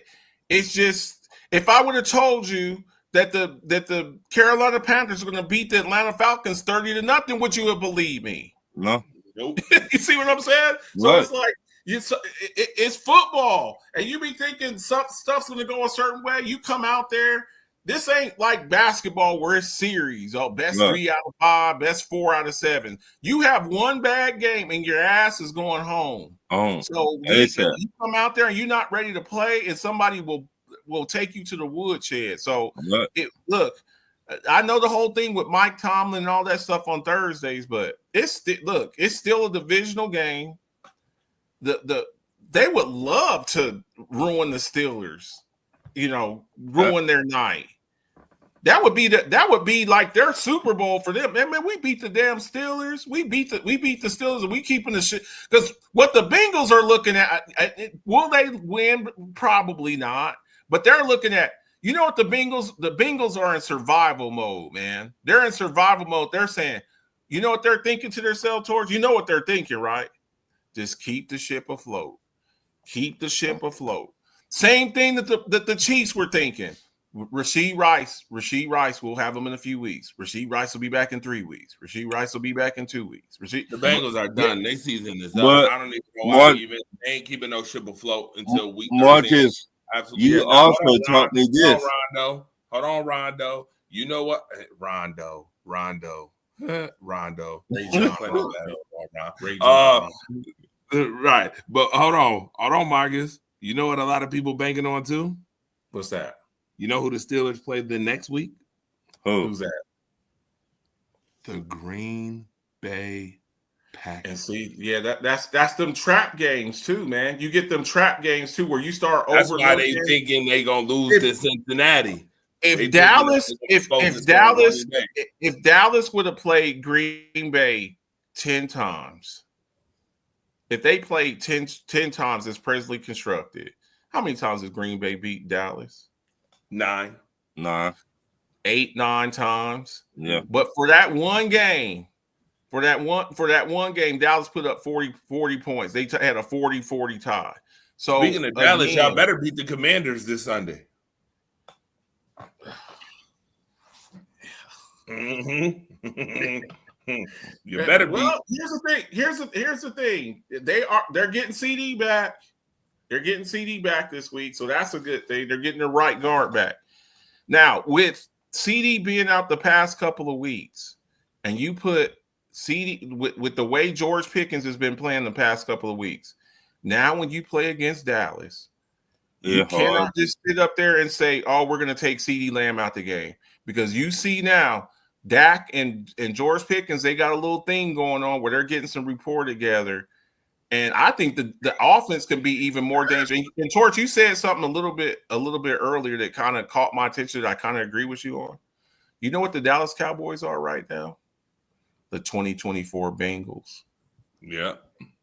it's just. If I would have told you that the Carolina Panthers are going to beat the Atlanta Falcons 30-0, would you have believed me? No. Nope. You see what I'm saying? So Right. it's like it's football, and you be thinking stuff's going to go a certain way. You come out there. This ain't like basketball where it's series. Oh, best 3 out of 5, best 4 out of 7. You have one bad game and your ass is going home. So you come out there and you're not ready to play, and somebody will take you to the woodshed. So look, I know the whole thing with Mike Tomlin and all that stuff on Thursdays, but it's still a divisional game. They would love to ruin the Steelers, ruin their night. That would be like their Super Bowl for them. Man, we beat the damn Steelers. We beat the Steelers, and we keeping the shit. Because what the Bengals are looking at, will they win? Probably not. But they're looking at, what the Bengals are in survival mode, man. They're in survival mode. They're saying, you know what they're thinking to themselves towards? You know what they're thinking, right? Just keep the ship afloat. Keep the ship afloat. Same thing that the Chiefs were thinking. Rashee Rice, we'll have him in a few weeks. Rashee Rice will be back in 3 weeks. Rashee Rice will be back in 2 weeks. The Bengals are done. Their season is up. I don't even know why they ain't keeping no ship afloat until week 13. Marcus, absolutely. You also taught me this. Hold on, Rondo. You know what? Rondo. Right. But hold on, Marcus. You know what a lot of people banking on too? What's that? You know who the Steelers play the next week? Who's that? The Green Bay Packers. And see, that's them trap games too, man. You get them trap games too, where you start That's why they thinking they gonna lose to Cincinnati. If Dallas would have played Green Bay 10 times, if they played 10 times as presently constructed, how many times has Green Bay beat Dallas? 9. 8, 9 times. Yeah. But for that one game, Dallas put up 40 points. They had a 40-40 tie. So speaking of Dallas, y'all better beat the Commanders this Sunday. You better be. Well, here's the thing. They're getting CD back. They're getting CD back this week, so that's a good thing. They're getting the right guard back. Now, with CD being out the past couple of weeks, and you put CD with the way George Pickens has been playing the past couple of weeks, now when you play against Dallas, you cannot just sit up there and say, "Oh, we're going to take CD Lamb out the game," because you see now Dak and George Pickens, they got a little thing going on where they're getting some rapport together. And I think the offense can be even more dangerous. And George, you said something a little bit earlier that kind of caught my attention that I kind of agree with you on. You know what the Dallas Cowboys are right now? The 2024 Bengals. Yeah.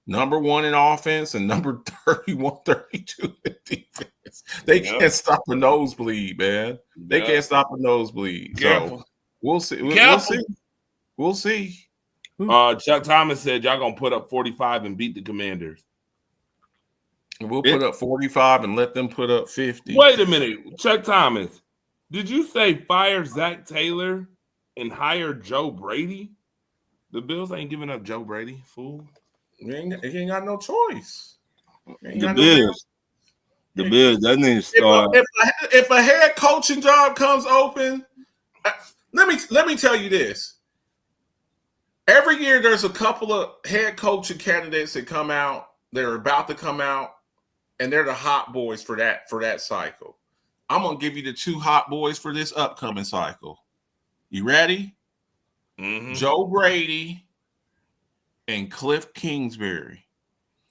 Number 1 in offense and number 31, 32 in defense. They can't stop a nosebleed, man. They can't stop a nosebleed. Careful. So we'll see. We'll see. Chuck Thomas said y'all gonna put up 45 and beat the Commanders. We'll put up 45 and let them put up 50. Wait a minute, Chuck Thomas. Did you say fire Zach Taylor and hire Joe Brady? The Bills ain't giving up Joe Brady, fool. He ain't got no choice. The Bills, that needs to start. If a head coaching job comes open, let me tell you this. Every year there's a couple of head coaching candidates that come out, they're about to come out, and they're the hot boys for that cycle. I'm gonna give you the 2 hot boys for this upcoming cycle. You ready? Mm-hmm. Joe Brady and Cliff Kingsbury.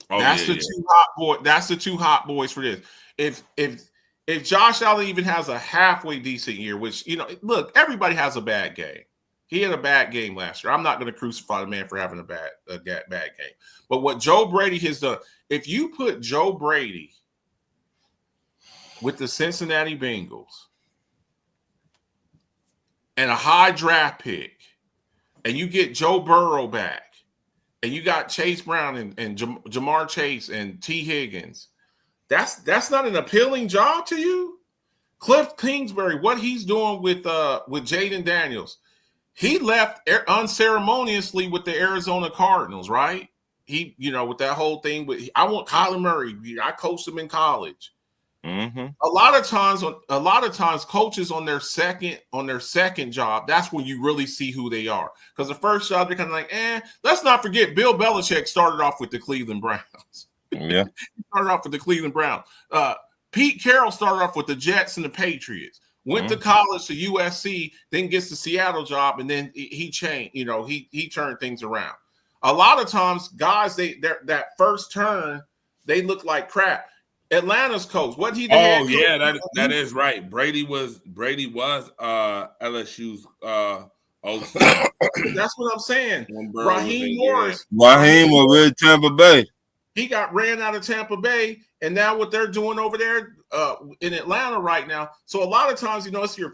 That's the 2 hot boys. That's the 2 hot boys for this. If Josh Allen even has a halfway decent year, which look, everybody has a bad game. He had a bad game last year. I'm not going to crucify the man for having a bad game. But what Joe Brady has done, if you put Joe Brady with the Cincinnati Bengals and a high draft pick, and you get Joe Burrow back, and you got Chase Brown and Jamar Chase and T. Higgins, that's not an appealing job to you? Cliff Kingsbury, what he's doing with Jaden Daniels, he left unceremoniously with the Arizona Cardinals, right? He, with that whole thing. But I want Kyler Murray. I coached him in college. Mm-hmm. A lot of times, coaches on their second job, that's when you really see who they are. Because the first job, they're kind of like, Let's not forget, Bill Belichick started off with the Cleveland Browns. Yeah, he started off with the Cleveland Browns. Pete Carroll started off with the Jets and the Patriots. Went to college to USC, then gets the Seattle job, and then he changed. He turned things around. A lot of times, guys, that first turn, they look like crap. Atlanta's coach. What he? That is right. Brady was LSU's OC. That's what I'm saying. Raheem Morris. Raheem was with Tampa Bay. He got ran out of Tampa Bay, and now what they're doing over there in Atlanta right now. So a lot of times, it's your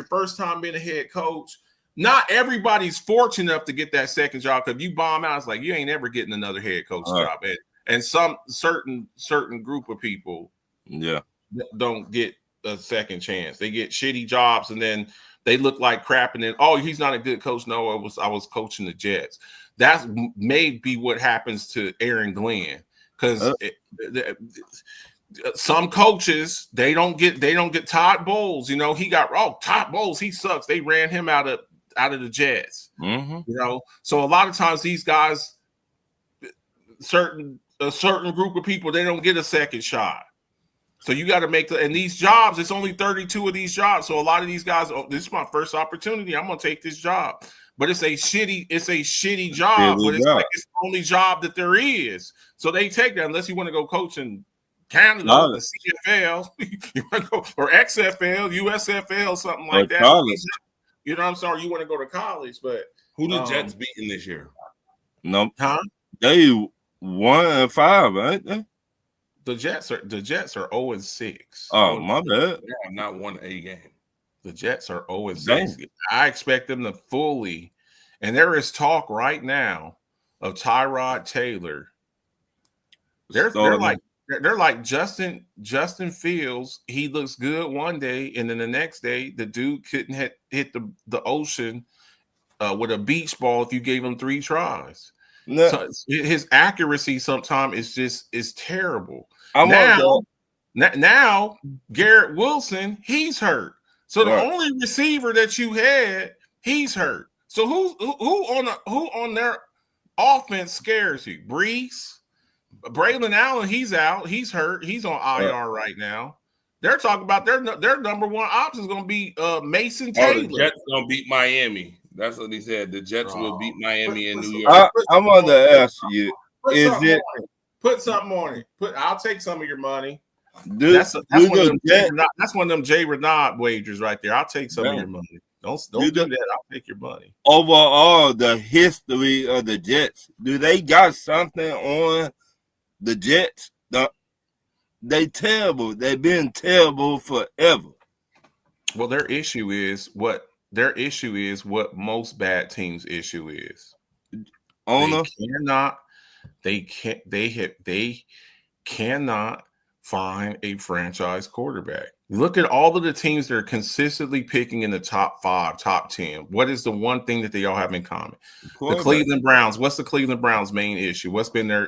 first time being a head coach. Not everybody's fortunate enough to get that second job, because if you bomb out, it's like you ain't ever getting another head coach job. And some certain group of people don't get a second chance. They get shitty jobs, and then they look like crap, and then, he's not a good coach. No, I was coaching the Jets. That may be what happens to Aaron Glenn, because some coaches they don't get Todd Bowles. He got Todd Bowles. He sucks. They ran him out of the Jets. Mm-hmm. So a lot of times these guys, a certain group of people, they don't get a second shot. So you got to make and these jobs, it's only 32 of these jobs. So a lot of these guys, this is my first opportunity. I'm gonna take this job. But it's a shitty job, but it's like it's the only job that there is. So they take that unless you want to go coach in Canada, the CFL, you want to go, or XFL, USFL, something like that. College. I'm sorry, you want to go to college, but who the Jets beating this year? No, they 1-5, ain't they? The Jets are 0-6. Oh, my bad. They have not won a game. The Jets are 0-6. I expect them to fully, and there is talk right now of Tyrod Taylor. They're like Justin Fields. He looks good one day, and then the next day the dude couldn't hit the ocean with a beach ball if you gave him 3 tries. No. So his accuracy sometimes is terrible. Now Garrett Wilson, he's hurt. So the only receiver that you had, he's hurt. So who on their offense scares you? Brees, Braylon Allen, he's out. He's hurt. He's on IR right now. They're talking about their number one option is going to be Mason Taylor. The Jets going to beat Miami. That's what he said. The Jets will beat Miami in New York. I want to ask you, put something on it? I'll take some of your money. That's one of them Jay Renaud wagers right there. I'll take some of your money. Don't do that. I'll take your money. Overall, the history of the Jets, do they got something on the Jets? They terrible. They've been terrible forever. Well, their issue is what most bad teams' issue is. They cannot find a franchise quarterback. Look at all of the teams that are consistently picking in the top 5, top 10. What is the one thing that they all have in common? The Cleveland Browns. What's the Cleveland Browns' main issue? What's been their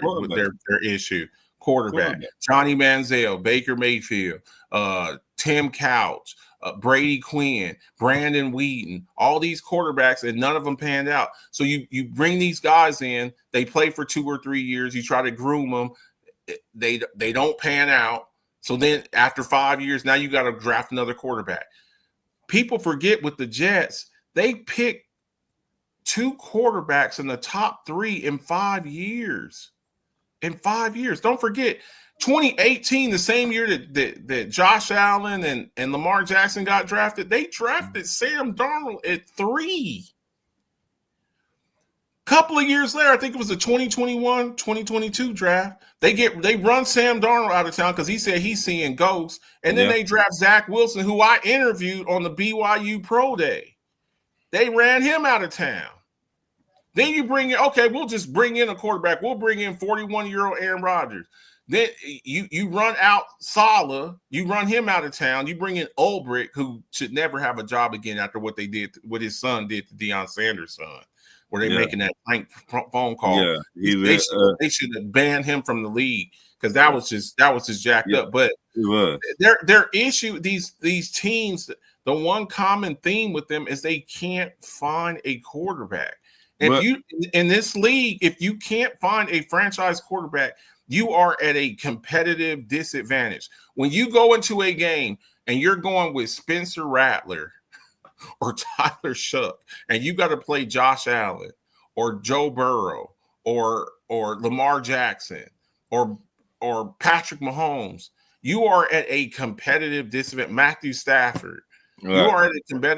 issue? Quarterback. Johnny Manziel, Baker Mayfield, Tim Couch, Brady Quinn, Brandon Wheaton, all these quarterbacks, and none of them panned out. So you bring these guys in, they play for 2 or 3 years, you try to groom them, they don't pan out. So then after 5 years, now you got to draft another quarterback. People forget with the Jets, they picked 2 quarterbacks in the top 3 in 5 years. In 5 years. Don't forget, 2018, the same year that Josh Allen and Lamar Jackson got drafted, they drafted Sam Darnold at 3. Couple of years later, I think it was the 2021, 2022 draft, they run Sam Darnold out of town because he said he's seeing ghosts, and then they draft Zach Wilson, who I interviewed on the BYU Pro Day. They ran him out of town. Then you bring in, okay, we'll just bring in a quarterback. We'll bring in 41-year-old Aaron Rodgers. Then you run out Saleh, you run him out of town. You bring in Ulbrich, who should never have a job again after what they did, what his son did to Deion Sanders' son, where they're making that prank phone call. Yeah, they should have banned him from the league because that was just jacked up. But their issue, these teams, the one common theme with them is they can't find a quarterback. If you in this league, if you can't find a franchise quarterback, you are at a competitive disadvantage. When you go into a game and you're going with Spencer Rattler or Tyler Shough, and you got to play Josh Allen or Joe Burrow or Lamar Jackson or Patrick Mahomes, you are at a competitive disadvantage. Matthew Stafford. Right.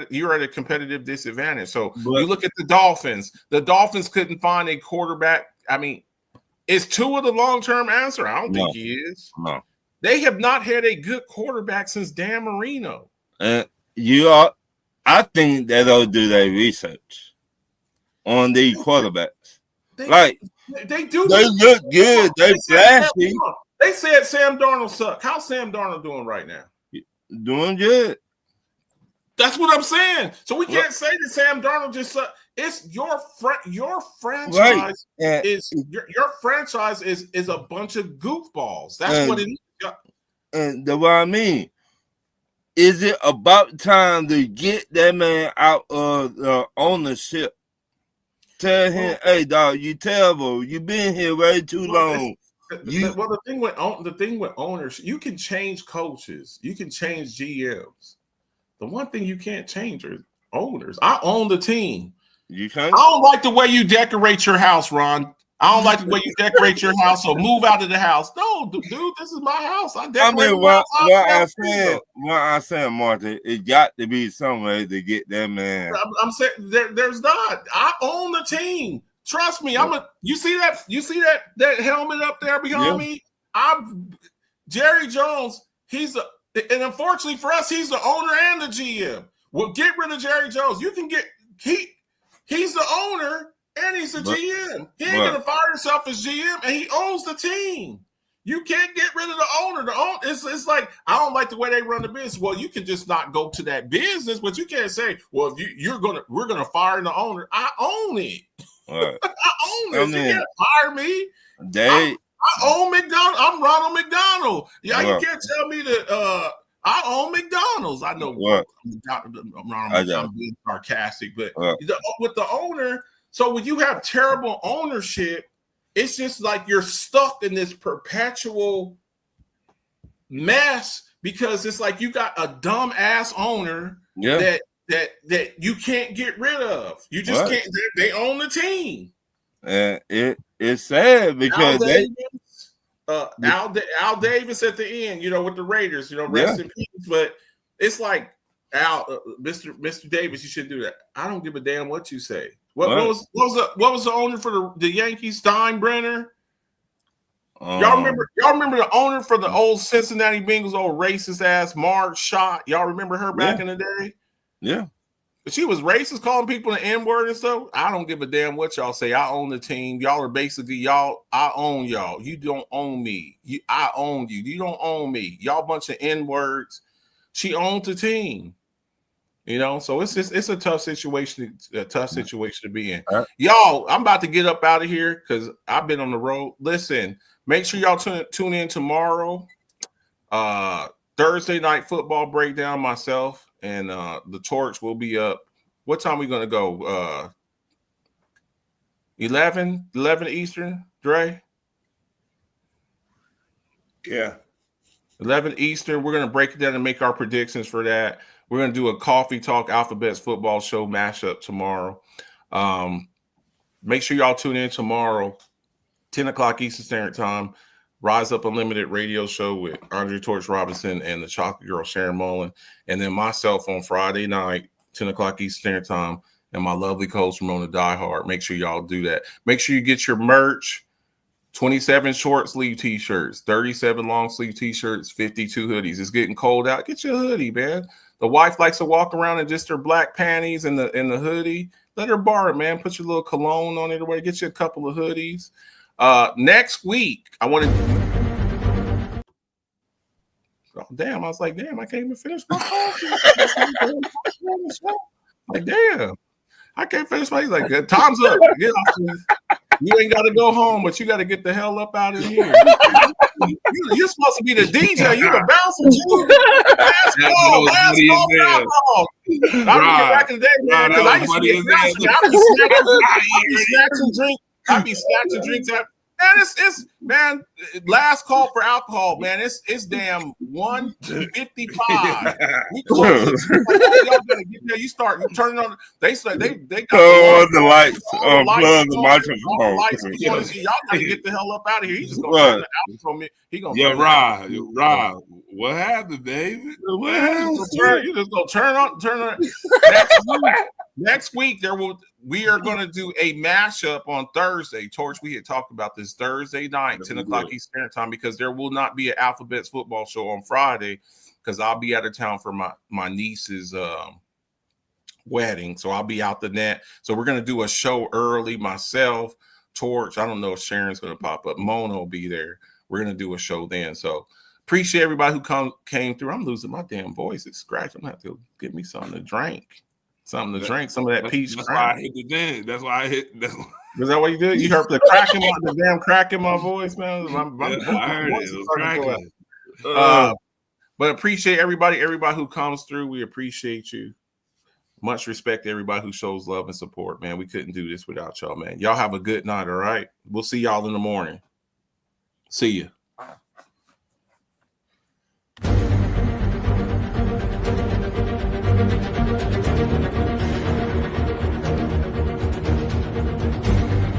You're at a competitive disadvantage. So you look at the Dolphins. The Dolphins couldn't find a quarterback. I mean, is Tua the long-term answer? I don't think he is. No. They have not had a good quarterback since Dan Marino. I think that they'll do their research on the quarterbacks. They do. They look good. They flashy. They said Sam Darnold sucked. How's Sam Darnold doing right now? Doing good. That's what I'm saying. So we can't say that Sam Darnold just sucked. It's your franchise is your franchise is a bunch of goofballs. That's what it is. And that's what I mean. Is it about time to get that man out of the ownership? Tell him, hey dog, you terrible. You've been here way too long. The thing with owners, you can change coaches, you can change GMs. The one thing you can't change is owners. I own the team. You can't. I don't like the way you decorate your house, Ron. I don't like the way you decorate your house, so move out of the house. No, dude, this is my house. What I said, Martin, it got to be some way to get that man. I'm saying there's not. I own the team. Trust me. You see that helmet up there behind me? I'm Jerry Jones. And unfortunately for us, he's the owner and the GM. Well, get rid of Jerry Jones. You can get he's the owner and he's the GM. He ain't gonna fire himself as GM, and he owns the team. You can't get rid of the owner. It's like, I don't like the way they run the business. Well, you can just not go to that business, but you can't say, well, if we're gonna fire the owner. I own it. Right. I own this. You can't fire me. I own McDonald's. I'm Ronald McDonald. You can't tell me that I own McDonald's. I know I'm being sarcastic, but with the owner, so when you have terrible ownership, it's just like you're stuck in this perpetual mess because it's like you got a dumb ass owner that you can't get rid of. You just can't. They own the team. It's sad because Al Davis at the end, with the Raiders, rest in peace. But it's like Mr. Davis, you shouldn't do that. I don't give a damn what you say. What was the owner for the Yankees? Steinbrenner. Y'all remember the owner for the old Cincinnati Bengals, old racist ass Marge Schott? Y'all remember her back in the day? Yeah. She was racist, calling people the N-word and stuff. I don't give a damn what y'all say. I own the team. Y'all are basically I own y'all. You don't own me. I own you. You don't own me. Y'all bunch of N-words. She owns the team. So it's a tough situation. A tough situation to be in. Right. Y'all, I'm about to get up out of here because I've been on the road. Listen, make sure y'all tune in tomorrow. Thursday night football breakdown. Myself and the Torch will be up. What time are we gonna go? 11 Eastern, Dre? Yeah. 11 Eastern. We're gonna break it down and make our predictions for that. We're going to do a Coffee Talk Alphabets football show mashup tomorrow. Make sure y'all tune in tomorrow, 10 o'clock Eastern Standard Time. Rise Up Unlimited radio show with Andre Torch Robinson and the Chocolate Girl Sharon Mullen. And then myself on Friday night, 10 o'clock Eastern Standard Time, and my lovely coach Ramona Die Hard. Make sure y'all do that. Make sure you get your merch. 27 short sleeve t-shirts, 37 long sleeve t-shirts, 52 hoodies. It's getting cold out. Get your hoodie, man. The wife likes to walk around in just her black panties and the hoodie. Let her borrow it, man. Put your little cologne on it or get you a couple of hoodies. Next week, I want to. Oh, damn, I was like, damn, I can't even finish my coffee. Like, damn, I can't finish my. He's like, time's up. Get off. You ain't got to go home, but you got to get the hell up out of here. You're supposed to be the DJ. You the bouncer. Last call. I remember back in the day, man, because I used to be snatching drinks. I'd be snatching drinks. Man, last call for alcohol, man. It's damn 1:55. Y'all gotta get there. You start turning on. They got the lights. Plug the microphone. Y'all gotta get the hell up out of here. He's just gonna turn the album from me. He gonna Rob. What happened, David? What happened? You just gonna turn on. Next week we are going to do a mashup on Thursday. Torch, we had talked about this Thursday night, 10 o'clock Eastern time, because there will not be an Alphabets football show on Friday because I'll be out of town for my niece's wedding. So I'll be out the net. So we're going to do a show early. Myself, Torch, I don't know if Sharon's going to pop up. Mona will be there. We're going to do a show then. So appreciate everybody who came through. I'm losing my damn voice. It's scratched. I'm going to have to get me something to drink. Something to drink, some of that peach. That's why I hit the dance. That's why I hit. Is that what you did? You heard the crack in the damn crack in my voice, man. I heard it. It was cracking. But appreciate everybody who comes through. We appreciate you. Much respect to everybody who shows love and support, man. We couldn't do this without y'all, man. Y'all have a good night, all right? We'll see y'all in the morning. See ya.